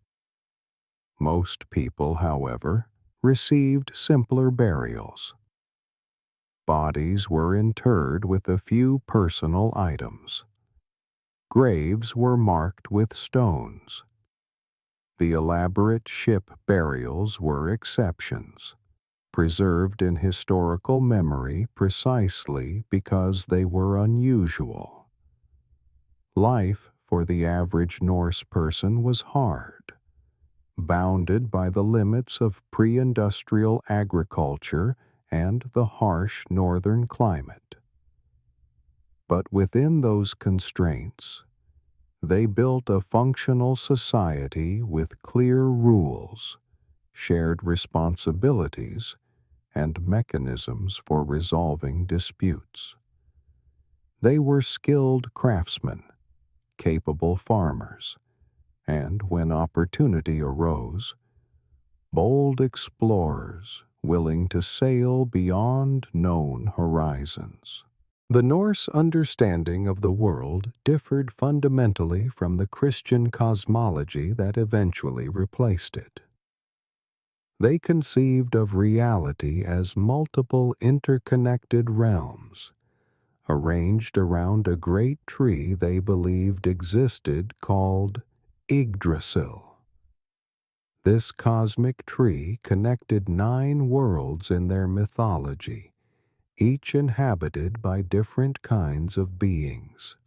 Most people, however, received simpler burials. Bodies were interred with a few personal items. Graves were marked with stones. The elaborate ship burials were exceptions, preserved in historical memory precisely because they were unusual. Life for the average Norse person was hard, bounded by the limits of pre-industrial agriculture and the harsh northern climate. But within those constraints, they built a functional society with clear rules, shared responsibilities, and mechanisms for resolving disputes. They were skilled craftsmen, capable farmers, and when opportunity arose, bold explorers willing to sail beyond known horizons. The Norse understanding of the world differed fundamentally from the Christian cosmology that eventually replaced it. They conceived of reality as multiple interconnected realms, arranged around a great tree they believed existed called Yggdrasil. This cosmic tree connected 9 worlds in their mythology, each inhabited by different kinds of beings.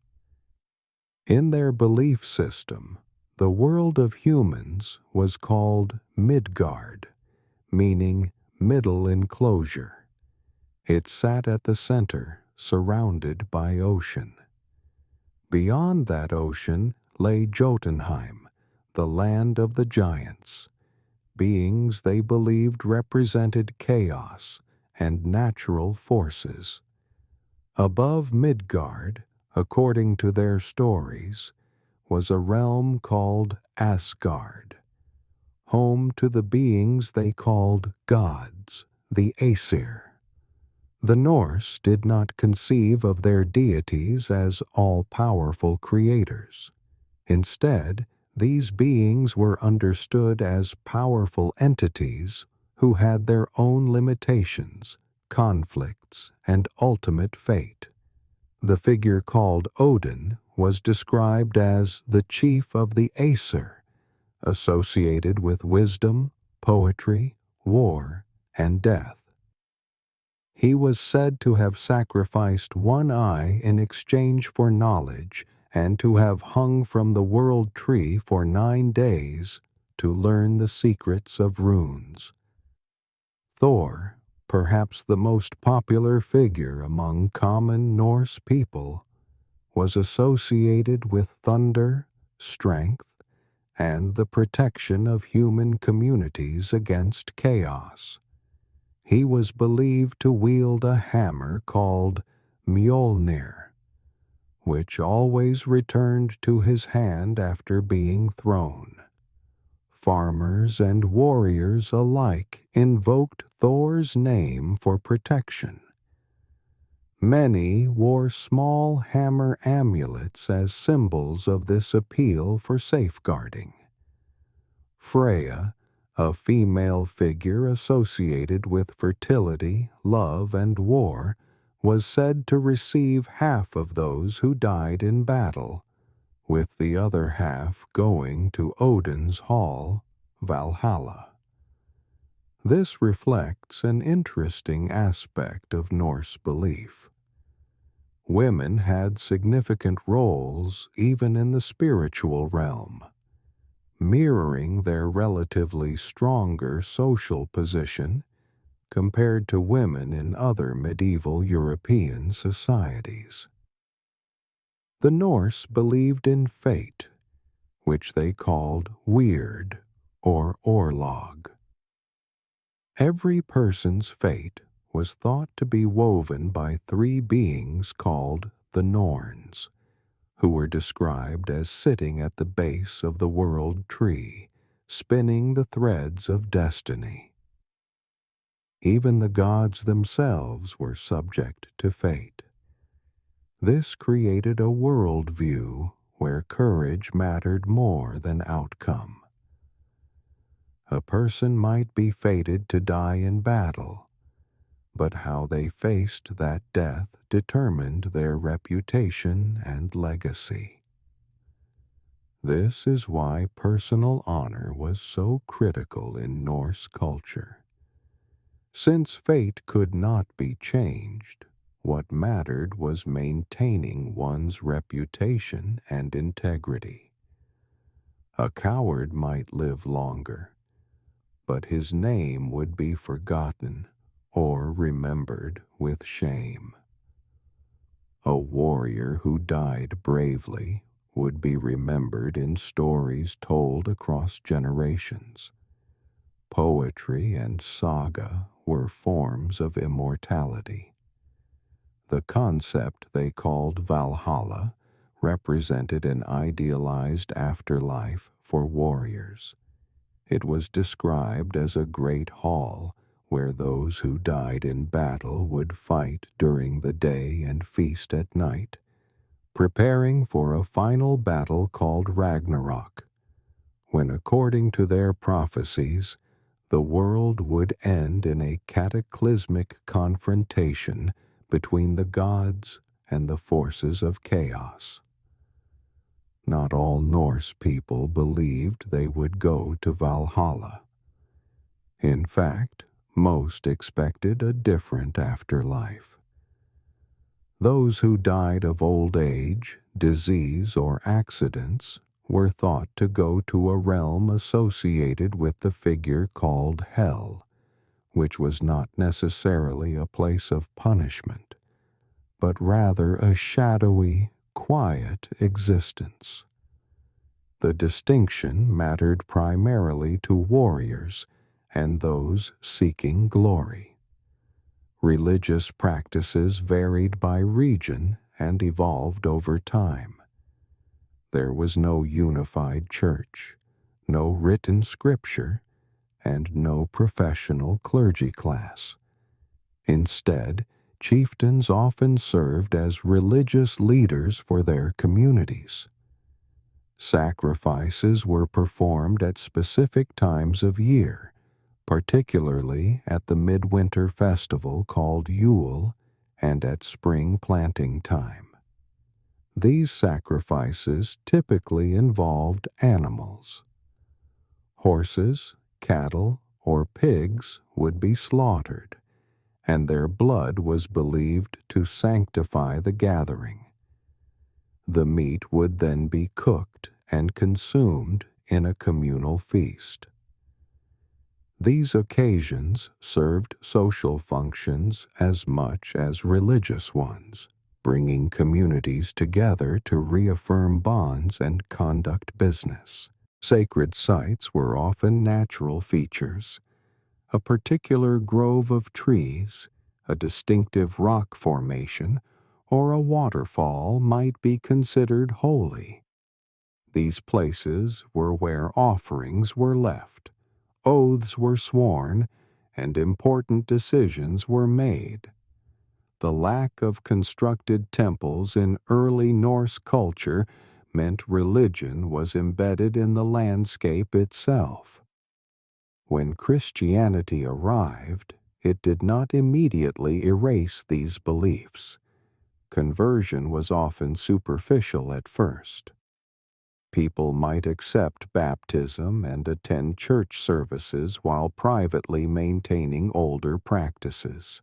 In their belief system, the world of humans was called Midgard, meaning middle enclosure. It sat at the center, surrounded by ocean. Beyond that ocean lay Jotunheim, the land of the giants, beings they believed represented chaos and natural forces. Above Midgard, according to their stories, was a realm called Asgard, home to the beings they called gods, the Aesir. The Norse did not conceive of their deities as all-powerful creators. Instead, these beings were understood as powerful entities who had their own limitations, conflicts, and ultimate fate. The figure called Odin was described as the chief of the Aesir, associated with wisdom, poetry, war, and death. He was said to have sacrificed one eye in exchange for knowledge and to have hung from the world tree for 9 days to learn the secrets of runes. Thor, perhaps the most popular figure among common Norse people, was associated with thunder, strength, and the protection of human communities against chaos. He was believed to wield a hammer called Mjolnir, which always returned to his hand after being thrown. Farmers and warriors alike invoked Thor's name for protection. Many wore small hammer amulets as symbols of this appeal for safeguarding. Freya, a female figure associated with fertility, love, and war, was said to receive half of those who died in battle, with the other half going to Odin's hall, Valhalla. This reflects an interesting aspect of Norse belief. Women had significant roles even in the spiritual realm, mirroring their relatively stronger social position compared to women in other medieval European societies. The Norse believed in fate, which they called weird or orlog. Every person's fate was thought to be woven by 3 beings called the Norns, who were described as sitting at the base of the world tree, spinning the threads of destiny. Even the gods themselves were subject to fate. This created a worldview where courage mattered more than outcome. A person might be fated to die in battle, but how they faced that death determined their reputation and legacy. This is why personal honor was so critical in Norse culture. Since fate could not be changed, what mattered was maintaining one's reputation and integrity. A coward might live longer, but his name would be forgotten or remembered with shame. A warrior who died bravely would be remembered in stories told across generations. Poetry and saga were forms of immortality. The concept they called Valhalla represented an idealized afterlife for warriors. It was described as a great hall where those who died in battle would fight during the day and feast at night, preparing for a final battle called Ragnarok, when, according to their prophecies, the world would end in a cataclysmic confrontation between the gods and the forces of chaos. Not all Norse people believed they would go to Valhalla. In fact, most expected a different afterlife. Those who died of old age, disease, or accidents were thought to go to a realm associated with the figure called Hell, which was not necessarily a place of punishment, but rather a shadowy, quiet existence. The distinction mattered primarily to warriors and those seeking glory. Religious practices varied by region and evolved over time. There was no unified church, no written scripture, and no professional clergy class. Instead, chieftains often served as religious leaders for their communities. Sacrifices were performed at specific times of year, particularly at the midwinter festival called Yule and at spring planting time. These sacrifices typically involved animals. Horses, cattle, or pigs would be slaughtered, and their blood was believed to sanctify the gathering. The meat would then be cooked and consumed in a communal feast. These occasions served social functions as much as religious ones, bringing communities together to reaffirm bonds and conduct business. Sacred sites were often natural features. A particular grove of trees, a distinctive rock formation, or a waterfall might be considered holy. These places were where offerings were left, oaths were sworn, and important decisions were made. The lack of constructed temples in early Norse culture meant religion was embedded in the landscape itself. When Christianity arrived, it did not immediately erase these beliefs. Conversion was often superficial at first. People might accept baptism and attend church services while privately maintaining older practices.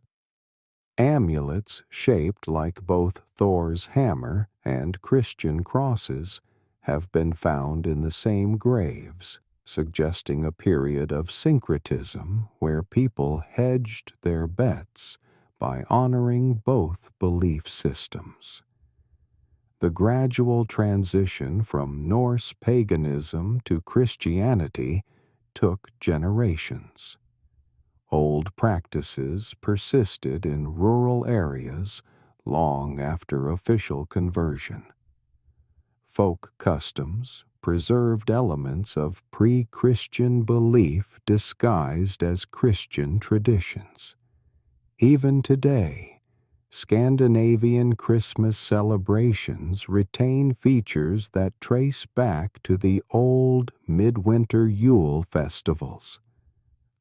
Amulets shaped like both Thor's hammer and Christian crosses have been found in the same graves, suggesting a period of syncretism where people hedged their bets by honoring both belief systems. The gradual transition from Norse paganism to Christianity took generations. Old practices persisted in rural areas long after official conversion. Folk customs preserved elements of pre-Christian belief disguised as Christian traditions. Even today, Scandinavian Christmas celebrations retain features that trace back to the old midwinter Yule festivals.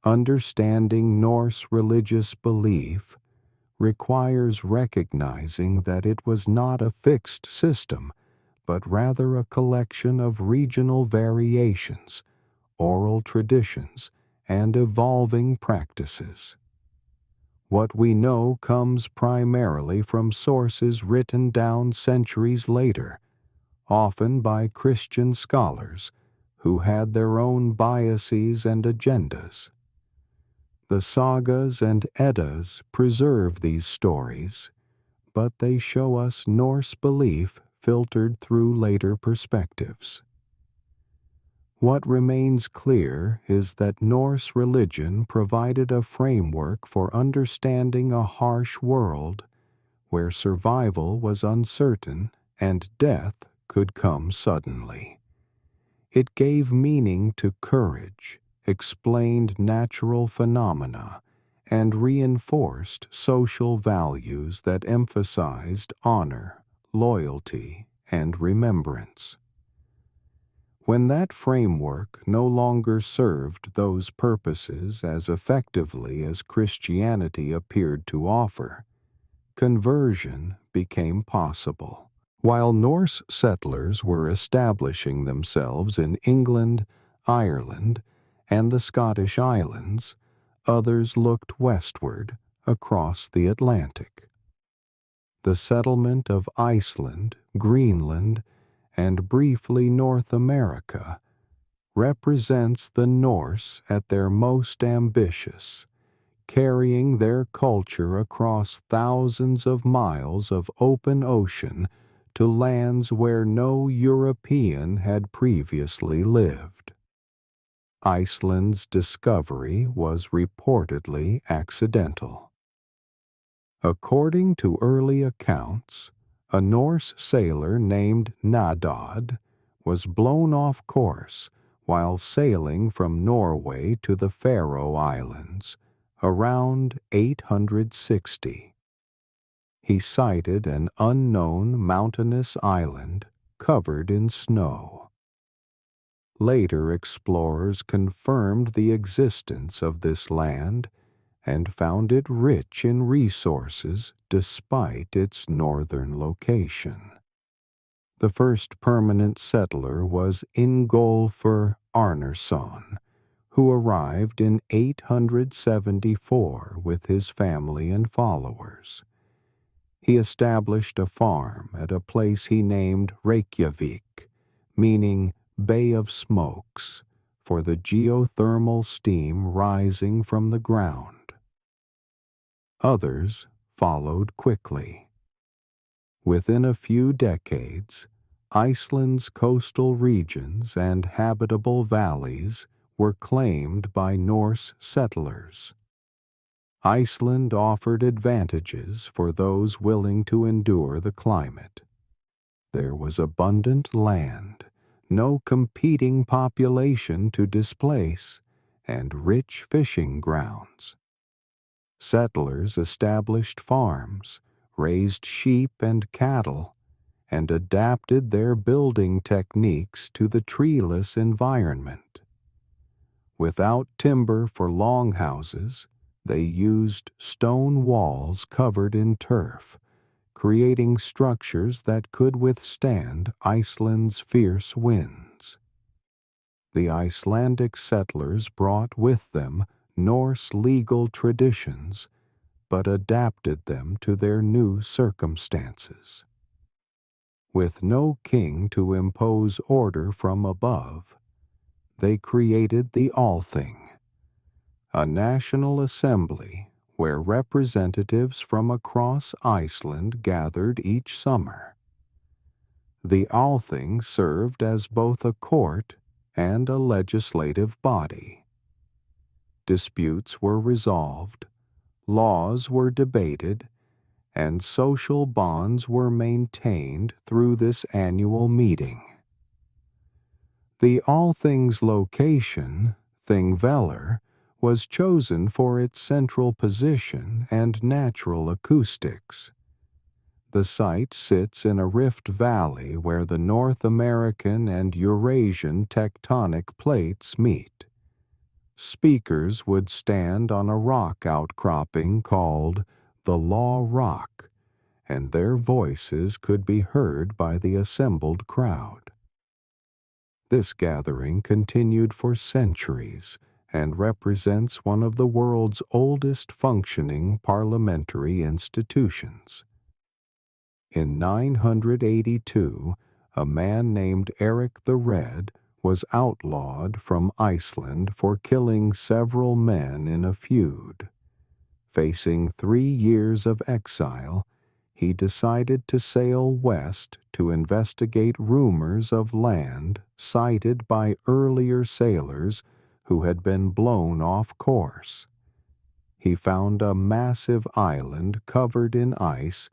Understanding Norse religious belief requires recognizing that it was not a fixed system, but rather a collection of regional variations, oral traditions, and evolving practices. What we know comes primarily from sources written down centuries later, often by Christian scholars who had their own biases and agendas. The sagas and Eddas preserve these stories, but they show us Norse belief filtered through later perspectives. What remains clear is that Norse religion provided a framework for understanding a harsh world where survival was uncertain and death could come suddenly. It gave meaning to courage, explained natural phenomena, and reinforced social values that emphasized honor, loyalty, and remembrance. When that framework no longer served those purposes as effectively as Christianity appeared to offer, conversion became possible. While Norse settlers were establishing themselves in England, Ireland, and the Scottish Islands, others looked westward across the Atlantic. The settlement of Iceland, Greenland, and briefly North America represents the Norse at their most ambitious, carrying their culture across thousands of miles of open ocean to lands where no European had previously lived. Iceland's discovery was reportedly accidental. According to early accounts, a Norse sailor named Nadod was blown off course while sailing from Norway to the Faroe Islands around 860. He sighted an unknown mountainous island covered in snow. Later explorers confirmed the existence of this land and found it rich in resources despite its northern location. The first permanent settler was Ingolfur Arnarsson, who arrived in 874 with his family and followers. He established a farm at a place he named Reykjavik, meaning Bay of Smokes, for the geothermal steam rising from the ground. Others followed quickly. Within a few decades, Iceland's coastal regions and habitable valleys were claimed by Norse settlers. Iceland offered advantages for those willing to endure the climate. There was abundant land, no competing population to displace, and rich fishing grounds. Settlers established farms, raised sheep and cattle, and adapted their building techniques to the treeless environment. Without timber for longhouses, they used stone walls covered in turf, creating structures that could withstand Iceland's fierce winds. The Icelandic settlers brought with them Norse legal traditions, but adapted them to their new circumstances. With no king to impose order from above, they created the Althing, a national assembly where representatives from across Iceland gathered each summer. The Althing served as both a court and a legislative body. Disputes were resolved, laws were debated, and social bonds were maintained through this annual meeting. The Althing's location, Thingvellir, was chosen for its central position and natural acoustics. The site sits in a rift valley where the North American and Eurasian tectonic plates meet. Speakers would stand on a rock outcropping called the Law Rock, and their voices could be heard by the assembled crowd. This gathering continued for centuries and represents one of the world's oldest functioning parliamentary institutions. In 982, a man named Eric the Red was outlawed from Iceland for killing several men in a feud. Facing 3 years of exile, he decided to sail west to investigate rumors of land cited by earlier sailors who had been blown off course. He found a massive island covered in ice,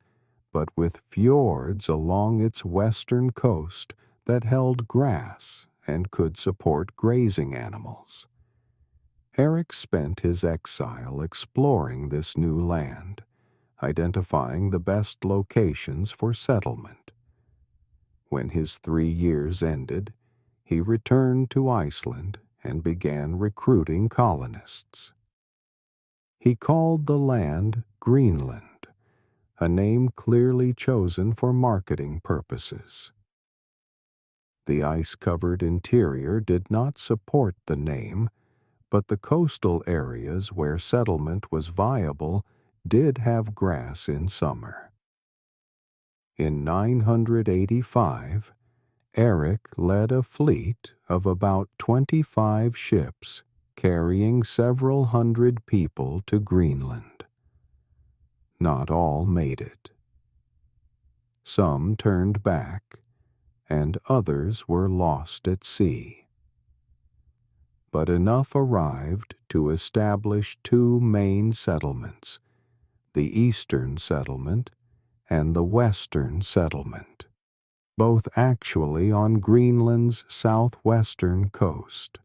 but with fjords along its western coast that held grass and could support grazing animals. Eric spent his exile exploring this new land, identifying the best locations for settlement. When his 3 years ended, he returned to Iceland and began recruiting colonists. He called the land Greenland, a name clearly chosen for marketing purposes. The ice-covered interior did not support the name, but the coastal areas where settlement was viable did have grass in summer. In 985, Eric led a fleet of about 25 ships carrying several hundred people to Greenland. Not all made it. Some turned back, and others were lost at sea. But enough arrived to establish 2 main settlements, the Eastern Settlement and the Western Settlement, both actually on Greenland's southwestern coast.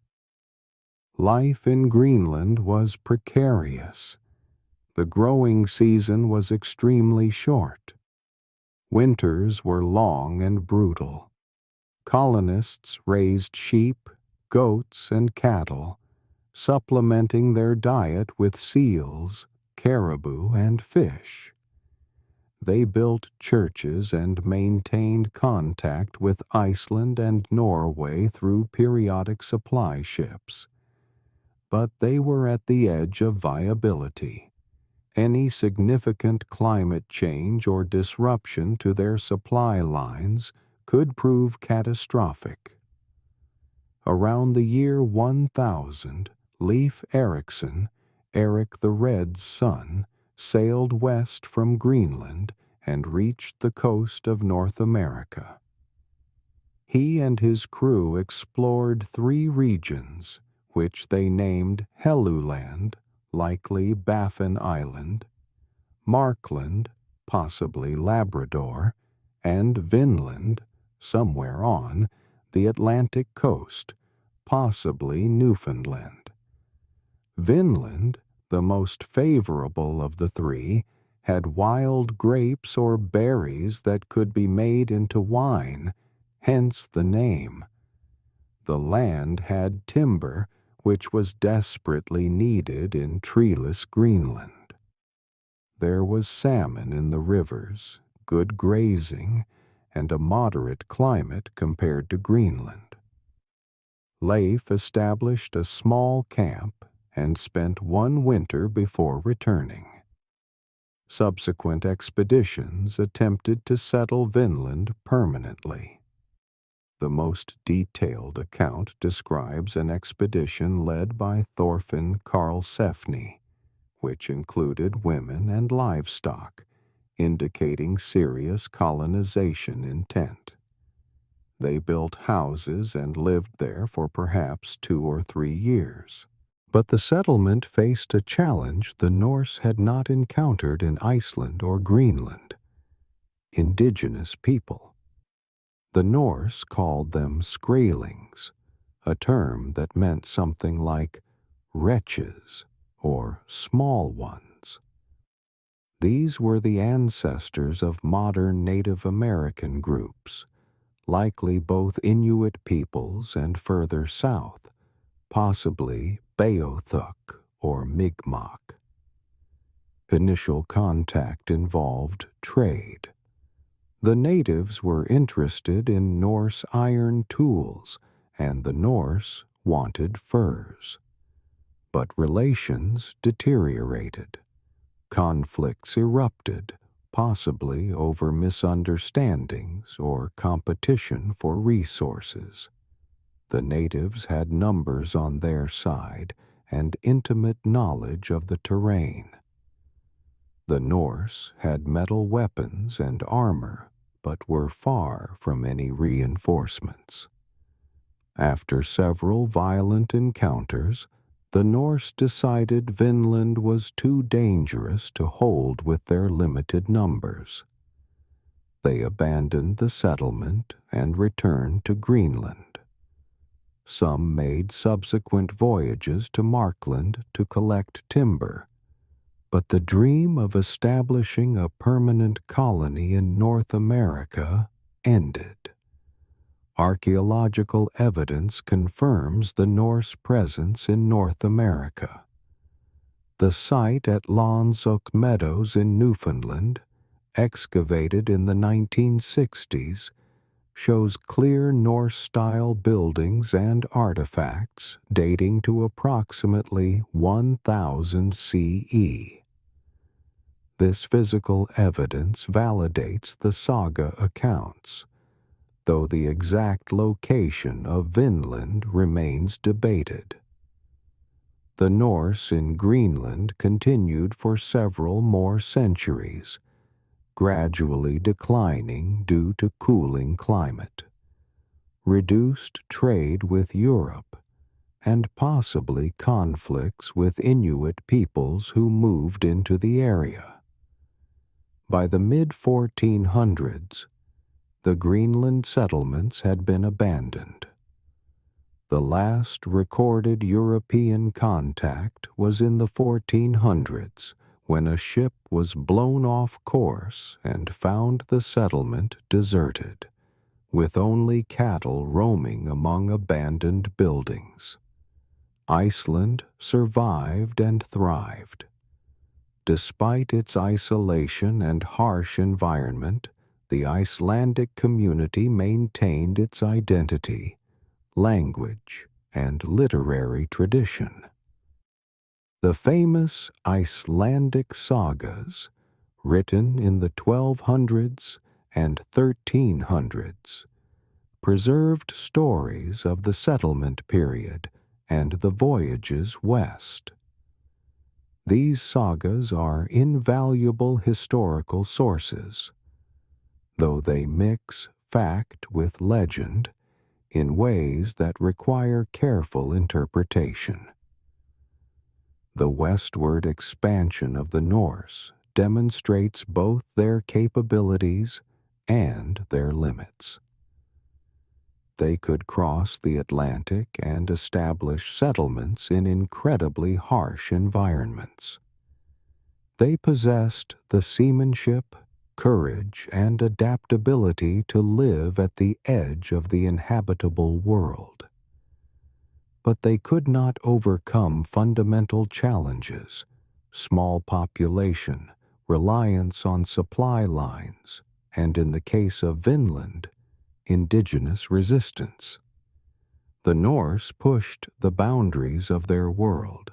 Life in Greenland was precarious. The growing season was extremely short. Winters were long and brutal. Colonists raised sheep, goats, and cattle, supplementing their diet with seals, caribou, and fish. They built churches and maintained contact with Iceland and Norway through periodic supply ships. but they were at the edge of viability. Any significant climate change or disruption to their supply lines could prove catastrophic. Around the year 1000, Leif Erikson, Erik the Red's son, sailed west from Greenland and reached the coast of North America. He and his crew explored 3 regions, which they named Helluland, likely Baffin Island, Markland, possibly Labrador, and Vinland, somewhere on the Atlantic coast, possibly Newfoundland. Vinland, the most favorable of the 3, had wild grapes or berries that could be made into wine, hence the name. The land had timber, which was desperately needed in treeless Greenland. There was salmon in the rivers, good grazing, and a moderate climate compared to Greenland. Leif established a small camp and spent 1 winter before returning. Subsequent expeditions attempted to settle Vinland permanently. The most detailed account describes an expedition led by Thorfinn Karlsefni, which included women and livestock, indicating serious colonization intent. They built houses and lived there for perhaps 2 or 3 years. But the settlement faced a challenge the Norse had not encountered in Iceland or Greenland: indigenous people. The Norse called them skraelings, a term that meant something like wretches or small ones. These were the ancestors of modern Native American groups, likely both Inuit peoples and further south, possibly Beothuk or Mi'kmaq. Initial contact involved trade. The natives were interested in Norse iron tools, and the Norse wanted furs. But relations deteriorated. Conflicts erupted, possibly over misunderstandings or competition for resources. The natives had numbers on their side and intimate knowledge of the terrain. The Norse had metal weapons and armor, but were far from any reinforcements. After several violent encounters, the Norse decided Vinland was too dangerous to hold with their limited numbers. They abandoned the settlement and returned to Greenland. Some made subsequent voyages to Markland to collect timber, but the dream of establishing a permanent colony in North America ended. Archaeological evidence confirms the Norse presence in North America. The site at Lonsok Meadows in Newfoundland, excavated in the 1960s, shows clear Norse-style buildings and artifacts dating to approximately 1000 CE. This physical evidence validates the saga accounts, though the exact location of Vinland remains debated. The Norse in Greenland continued for several more centuries, gradually declining due to cooling climate, reduced trade with Europe, and possibly conflicts with Inuit peoples who moved into the area. By the mid-1400s, the Greenland settlements had been abandoned. The last recorded European contact was in the 1400s, when a ship was blown off course and found the settlement deserted, with only cattle roaming among abandoned buildings. Iceland survived and thrived. Despite its isolation and harsh environment, the Icelandic community maintained its identity, language, and literary tradition. The famous Icelandic sagas, written in the 1200s and 1300s, preserved stories of the settlement period and the voyages west. These sagas are invaluable historical sources, though they mix fact with legend in ways that require careful interpretation. The westward expansion of the Norse demonstrates both their capabilities and their limits. They could cross the Atlantic and establish settlements in incredibly harsh environments. They possessed the seamanship, courage, and adaptability to live at the edge of the inhabitable world. But they could not overcome fundamental challenges: small population, reliance on supply lines, and in the case of Vinland, indigenous resistance. The Norse pushed the boundaries of their world,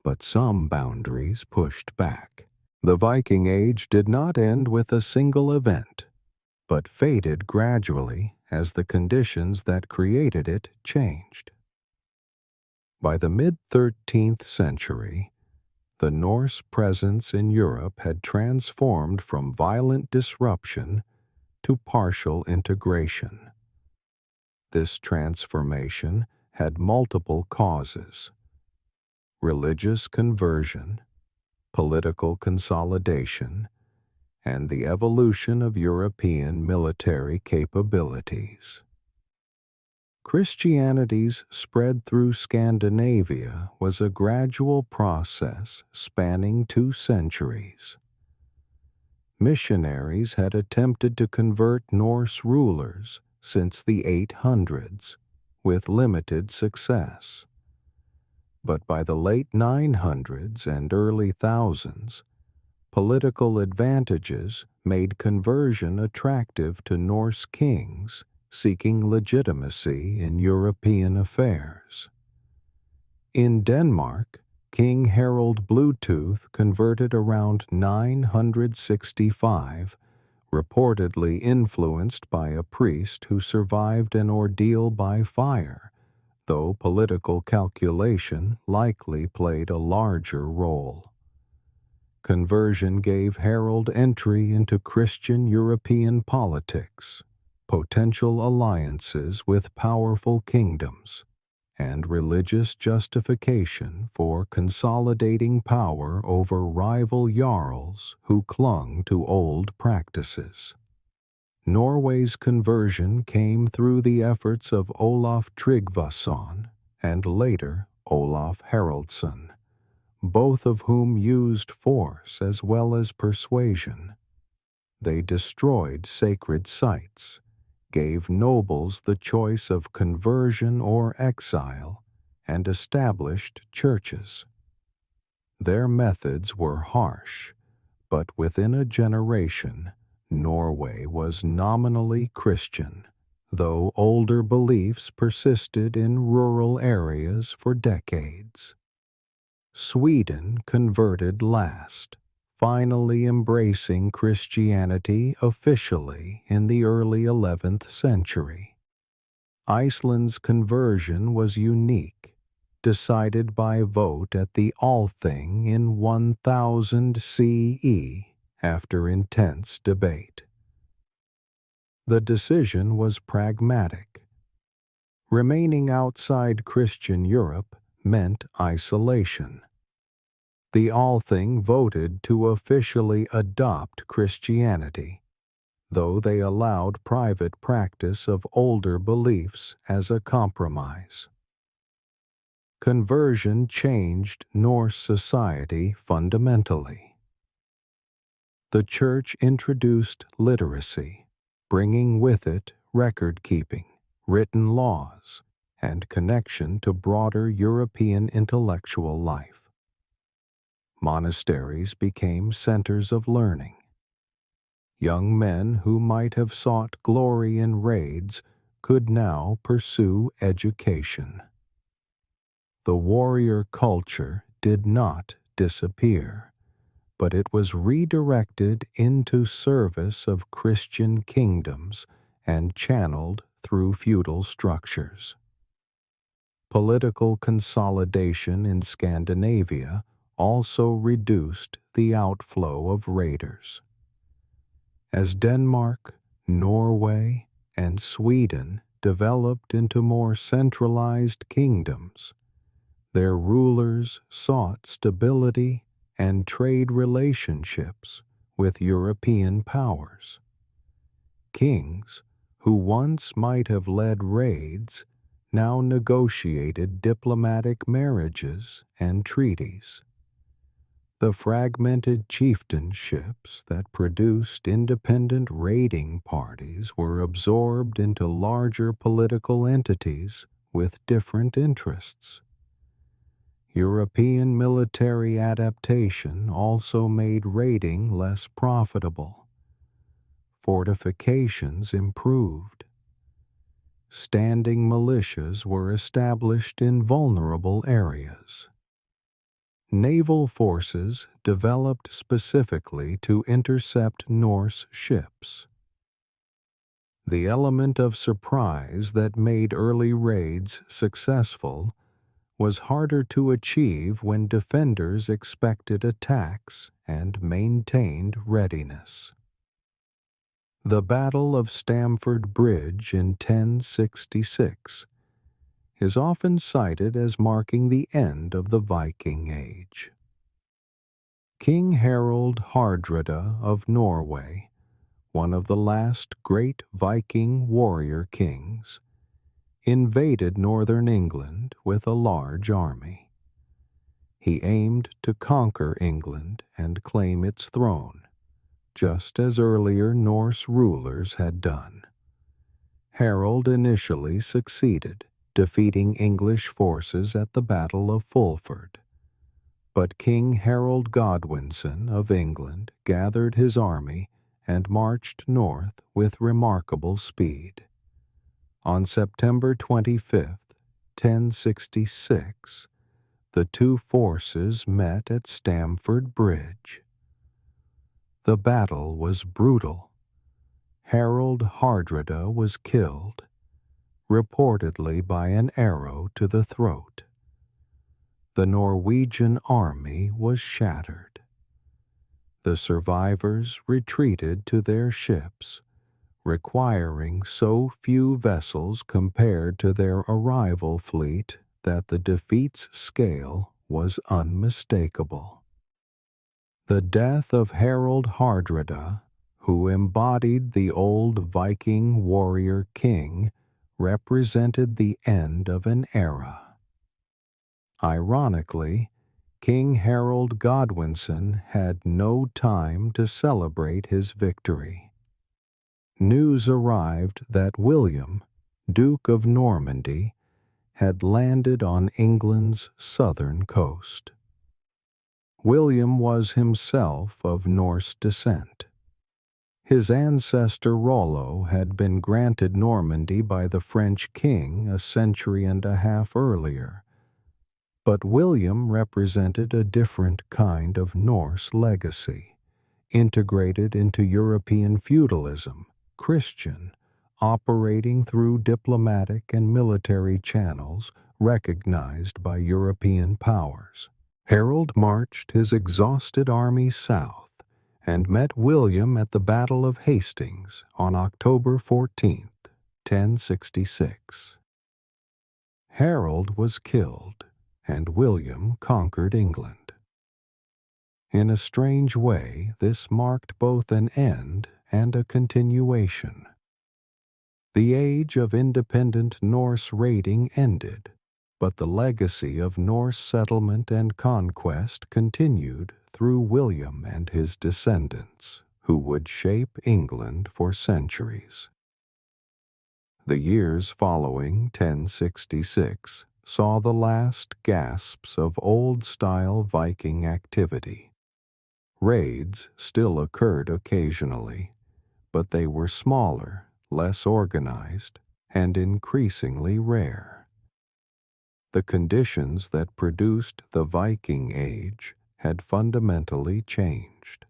but some boundaries pushed back. The Viking Age did not end with a single event, but faded gradually as the conditions that created it changed. By the mid-13th century, the Norse presence in Europe had transformed from violent disruption to partial integration. This transformation had multiple causes: religious conversion, political consolidation, and the evolution of European military capabilities. Christianity's spread through Scandinavia was a gradual process spanning 2 centuries. Missionaries had attempted to convert Norse rulers since the 800s, with limited success. But by the late 900s and early thousands, political advantages made conversion attractive to Norse kings seeking legitimacy in European affairs. In Denmark, King Harald Bluetooth converted around 965, reportedly influenced by a priest who survived an ordeal by fire, though political calculation likely played a larger role. Conversion gave Harald entry into Christian European politics, potential alliances with powerful kingdoms, and religious justification for consolidating power over rival jarls who clung to old practices. Norway's conversion came through the efforts of Olaf Tryggvason and later Olaf Haraldsson, both of whom used force as well as persuasion. They destroyed sacred sites, gave nobles the choice of conversion or exile, and established churches. Their methods were harsh, but within a generation, Norway was nominally Christian, though older beliefs persisted in rural areas for decades. Sweden converted last, finally embracing Christianity officially in the early 11th century. Iceland's conversion was unique, decided by vote at the Althing in 1000 CE after intense debate. The decision was pragmatic. Remaining outside Christian Europe meant isolation. The Althing voted to officially adopt Christianity, though they allowed private practice of older beliefs as a compromise. Conversion changed Norse society fundamentally. The Church introduced literacy, bringing with it record-keeping, written laws, and connection to broader European intellectual life. Monasteries became centers of learning. Young men who might have sought glory in raids could now pursue education. The warrior culture did not disappear, but it was redirected into service of Christian kingdoms and channeled through feudal structures. Political consolidation in Scandinavia also reduced the outflow of raiders. As Denmark, Norway, and Sweden developed into more centralized kingdoms, their rulers sought stability and trade relationships with European powers. Kings, who once might have led raids, now negotiated diplomatic marriages and treaties. The fragmented chieftainships that produced independent raiding parties were absorbed into larger political entities with different interests. European military adaptation also made raiding less profitable. Fortifications improved. Standing militias were established in vulnerable areas. Naval forces developed specifically to intercept Norse ships. The element of surprise that made early raids successful was harder to achieve when defenders expected attacks and maintained readiness. The Battle of Stamford Bridge in 1066 is often cited as marking the end of the Viking Age. King Harald Hardrada of Norway, one of the last great Viking warrior kings, invaded northern England with a large army. He aimed to conquer England and claim its throne, just as earlier Norse rulers had done. Harald initially succeeded, defeating English forces at the Battle of Fulford. But King Harold Godwinson of England gathered his army and marched north with remarkable speed. On September 25, 1066, the two forces met at Stamford Bridge. The battle was brutal. Harald Hardrada was killed, reportedly by an arrow to the throat. The Norwegian army was shattered. The survivors retreated to their ships, requiring so few vessels compared to their arrival fleet that the defeat's scale was unmistakable. The death of Harald Hardrada, who embodied the old Viking warrior king, represented the end of an era. Ironically, King Harold Godwinson had no time to celebrate his victory. News arrived that William, Duke of Normandy, had landed on England's southern coast. William was himself of Norse descent. His ancestor Rollo had been granted Normandy by the French king a century and a half earlier, but William represented a different kind of Norse legacy, integrated into European feudalism, Christian, operating through diplomatic and military channels recognized by European powers. Harold marched his exhausted army south and met William at the Battle of Hastings on October 14, 1066. Harold was killed, and William conquered England. In a strange way, this marked both an end and a continuation. The age of independent Norse raiding ended, but the legacy of Norse settlement and conquest continued through William and his descendants, who would shape England for centuries. The years following 1066 saw the last gasps of old-style Viking activity. Raids still occurred occasionally, but they were smaller, less organized, and increasingly rare. The conditions that produced the Viking Age had fundamentally changed.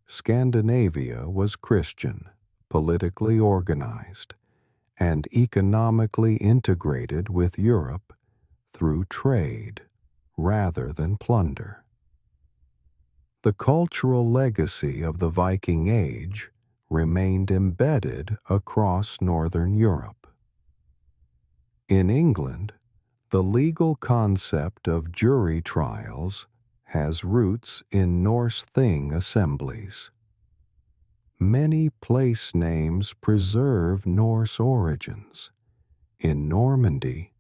Scandinavia was Christian, politically organized, and economically integrated with Europe through trade rather than plunder. The cultural legacy of the Viking Age remained embedded across Northern Europe. In England, the legal concept of jury trials has roots in Norse thing assemblies. Many place names preserve Norse origins. In Normandy,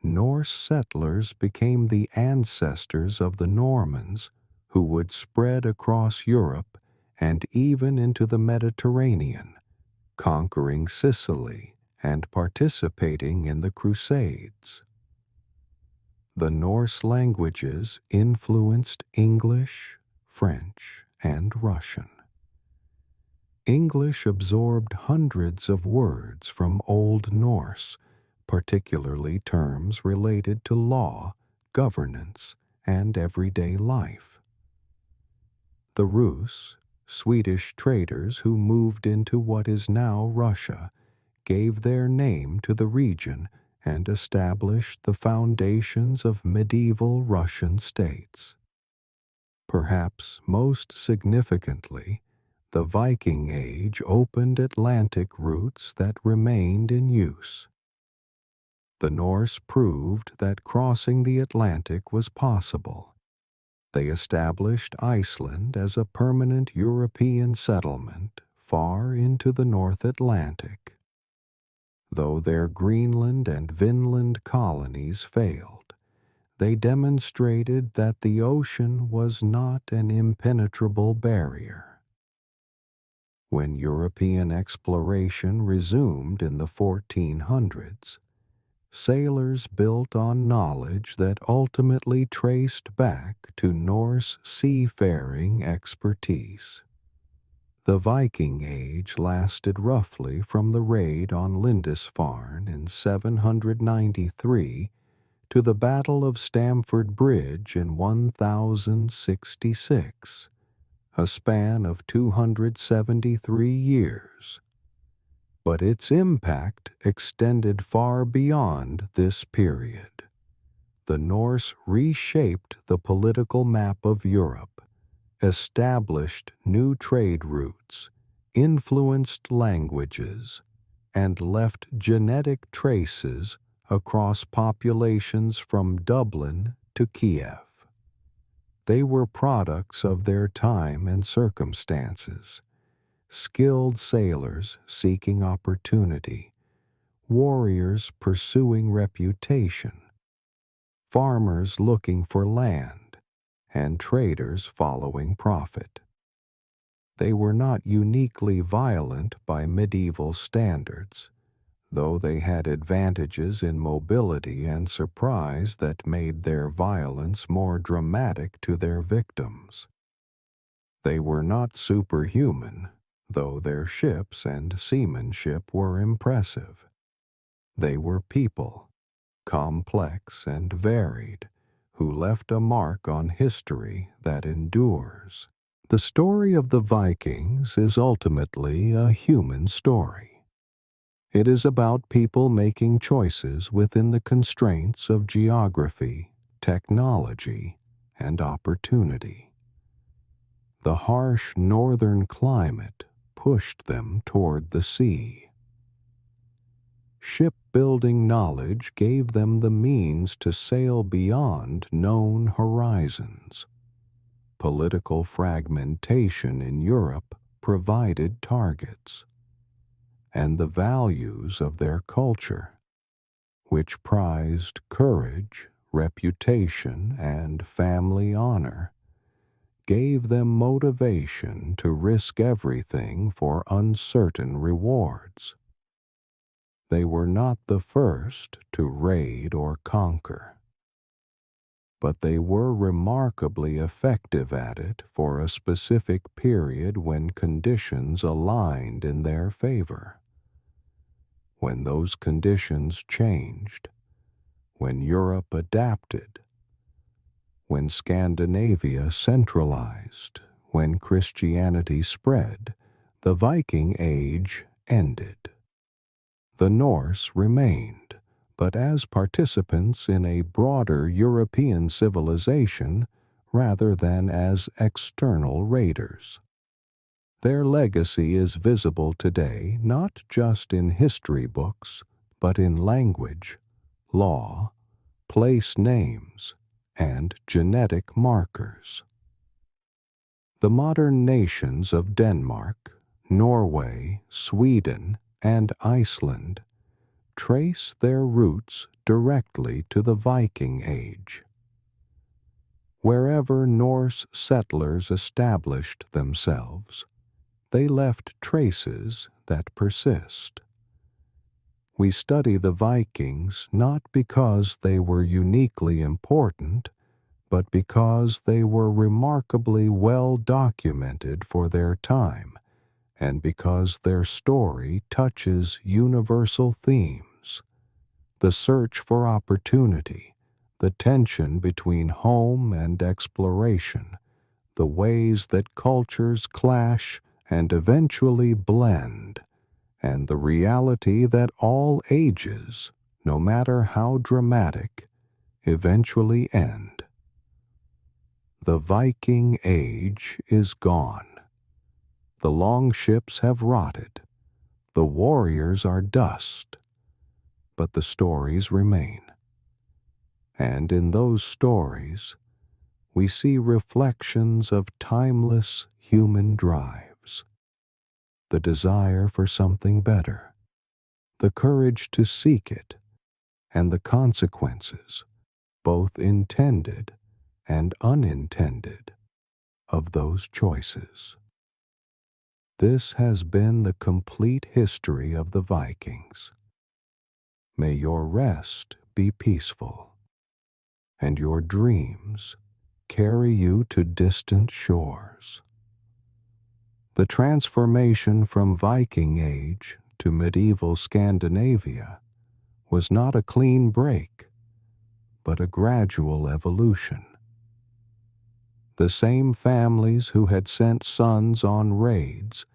Norse settlers became the ancestors of the Normans who would spread across Europe and even into the Mediterranean, conquering Sicily and participating in the Crusades. The Norse languages influenced English, French, and Russian. English absorbed hundreds of words from Old Norse, particularly terms related to law, governance, and everyday life. The Rus, Swedish traders who moved into what is now Russia, gave their name to the region and established the foundations of medieval Russian states. Perhaps most significantly, the Viking Age opened Atlantic routes that remained in use. The Norse proved that crossing the Atlantic was possible. They established Iceland as a permanent European settlement far into the North Atlantic. Though their Greenland and Vinland colonies failed, they demonstrated that the ocean was not an impenetrable barrier. When European exploration resumed in the 1400s, sailors built on knowledge that ultimately traced back to Norse seafaring expertise. The Viking Age lasted roughly from the raid on Lindisfarne in 793 to the Battle of Stamford Bridge in 1066, a span of 273 years. But its impact extended far beyond this period. The Norse reshaped the political map of Europe, established new trade routes, influenced languages, and left genetic traces across populations from Dublin to Kiev. They were products of their time and circumstances, skilled sailors seeking opportunity, warriors pursuing reputation, farmers looking for land, and traders following profit. They were not uniquely violent by medieval standards, though they had advantages in mobility and surprise that made their violence more dramatic to their victims. They were not superhuman, though their ships and seamanship were impressive. They were people, complex and varied, who left a mark on history that endures. The story of the Vikings is ultimately a human story. It is about people making choices within the constraints of geography, technology, and opportunity. The harsh northern climate pushed them toward the sea. Shipbuilding knowledge gave them the means to sail beyond known horizons. Political fragmentation in Europe provided targets, and the values of their culture, which prized courage, reputation, and family honor, gave them motivation to risk everything for uncertain rewards. They were not the first to raid or conquer, but they were remarkably effective at it for a specific period when conditions aligned in their favor. When those conditions changed, when Europe adapted, when Scandinavia centralized, when Christianity spread, the Viking Age ended. The Norse remained, but as participants in a broader European civilization rather than as external raiders. Their legacy is visible today not just in history books, but in language, law, place names, and genetic markers. The modern nations of Denmark, Norway, Sweden, and Iceland trace their roots directly to the Viking Age. Wherever Norse settlers established themselves, they left traces that persist. We study the Vikings not because they were uniquely important, but because they were remarkably well documented for their time, and because their story touches universal themes: the search for opportunity, the tension between home and exploration, the ways that cultures clash and eventually blend, and the reality that all ages, no matter how dramatic, eventually end. The Viking Age is gone. The longships have rotted. The warriors are dust. But the stories remain. And in those stories, we see reflections of timeless human drives. The desire for something better, the courage to seek it, and the consequences, both intended and unintended, of those choices. This has been the complete history of the Vikings. May your rest be peaceful, and your dreams carry you to distant shores. The transformation from Viking Age to medieval Scandinavia was not a clean break, but a gradual evolution. The same families who had sent sons on raids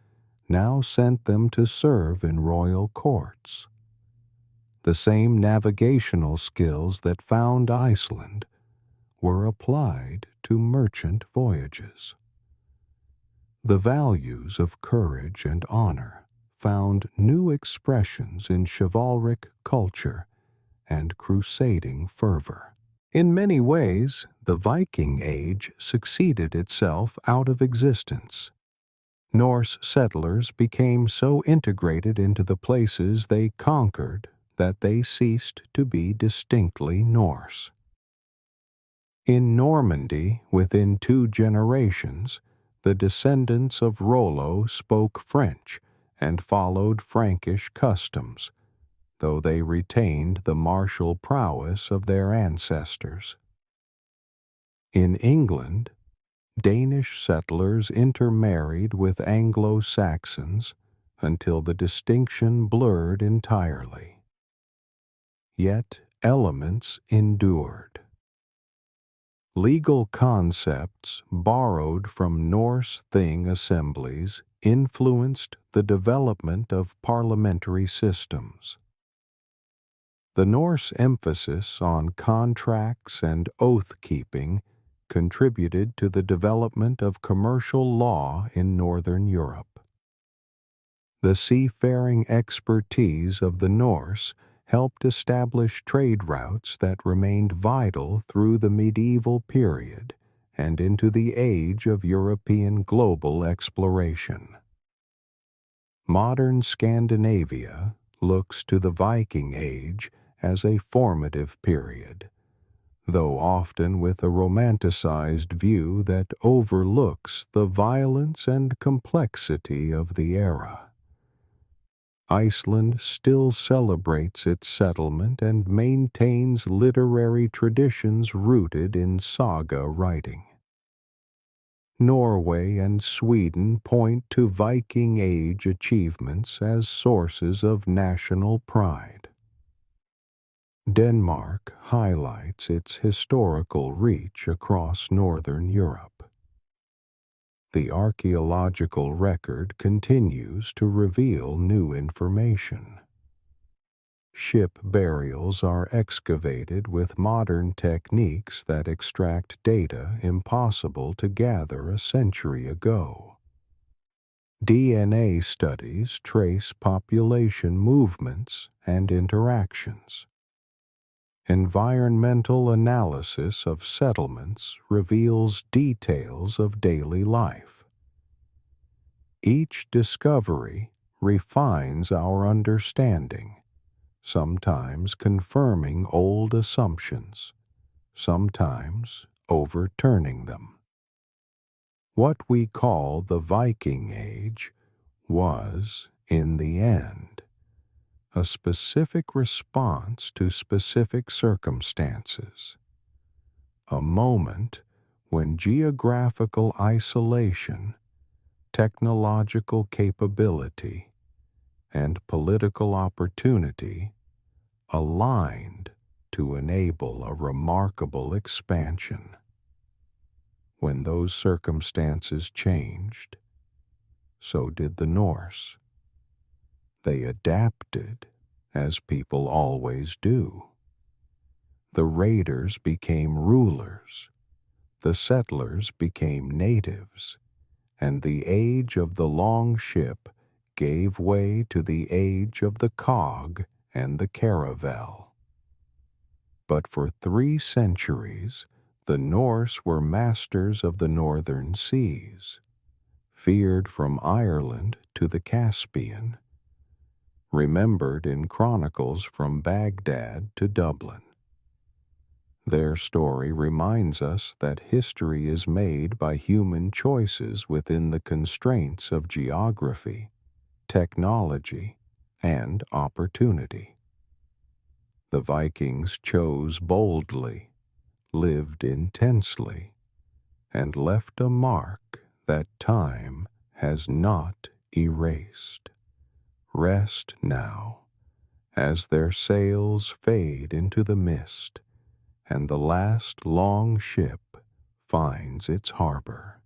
now sent them to serve in royal courts. The same navigational skills that found Iceland were applied to merchant voyages. The values of courage and honor found new expressions in chivalric culture and crusading fervor. In many ways, the Viking Age succeeded itself out of existence. Norse settlers became so integrated into the places they conquered that they ceased to be distinctly Norse. In Normandy, within 2 generations, the descendants of Rollo spoke French and followed Frankish customs, though they retained the martial prowess of their ancestors. In England, Danish settlers intermarried with Anglo-Saxons until the distinction blurred entirely. Yet elements endured. Legal concepts borrowed from Norse Thing assemblies influenced the development of parliamentary systems. The Norse emphasis on contracts and oath-keeping contributed to the development of commercial law in Northern Europe. The seafaring expertise of the Norse helped establish trade routes that remained vital through the medieval period and into the age of European global exploration. Modern Scandinavia looks to the Viking Age as a formative period, though often with a romanticized view that overlooks the violence and complexity of the era. Iceland still celebrates its settlement and maintains literary traditions rooted in saga writing. Norway and Sweden point to Viking Age achievements as sources of national pride. Denmark highlights its historical reach across northern Europe. The archaeological record continues to reveal new information. Ship burials are excavated with modern techniques that extract data impossible to gather a century ago. DNA studies trace population movements and interactions. Environmental analysis of settlements reveals details of daily life. Each discovery refines our understanding, sometimes confirming old assumptions, sometimes overturning them. What we call the Viking Age was, in the end, a specific response to specific circumstances, a moment when geographical isolation, technological capability, and political opportunity aligned to enable a remarkable expansion. When those circumstances changed, so did the Norse. They adapted, as people always do. The raiders became rulers, the settlers became natives, and the age of the long ship gave way to the age of the cog and the caravel. But for 3 centuries, the Norse were masters of the northern seas, feared from Ireland to the Caspian, remembered in chronicles from Baghdad to Dublin. Their story reminds us that history is made by human choices within the constraints of geography, technology, and opportunity. The Vikings chose boldly, lived intensely, and left a mark that time has not erased. Rest now, as their sails fade into the mist, and the last long ship finds its harbor.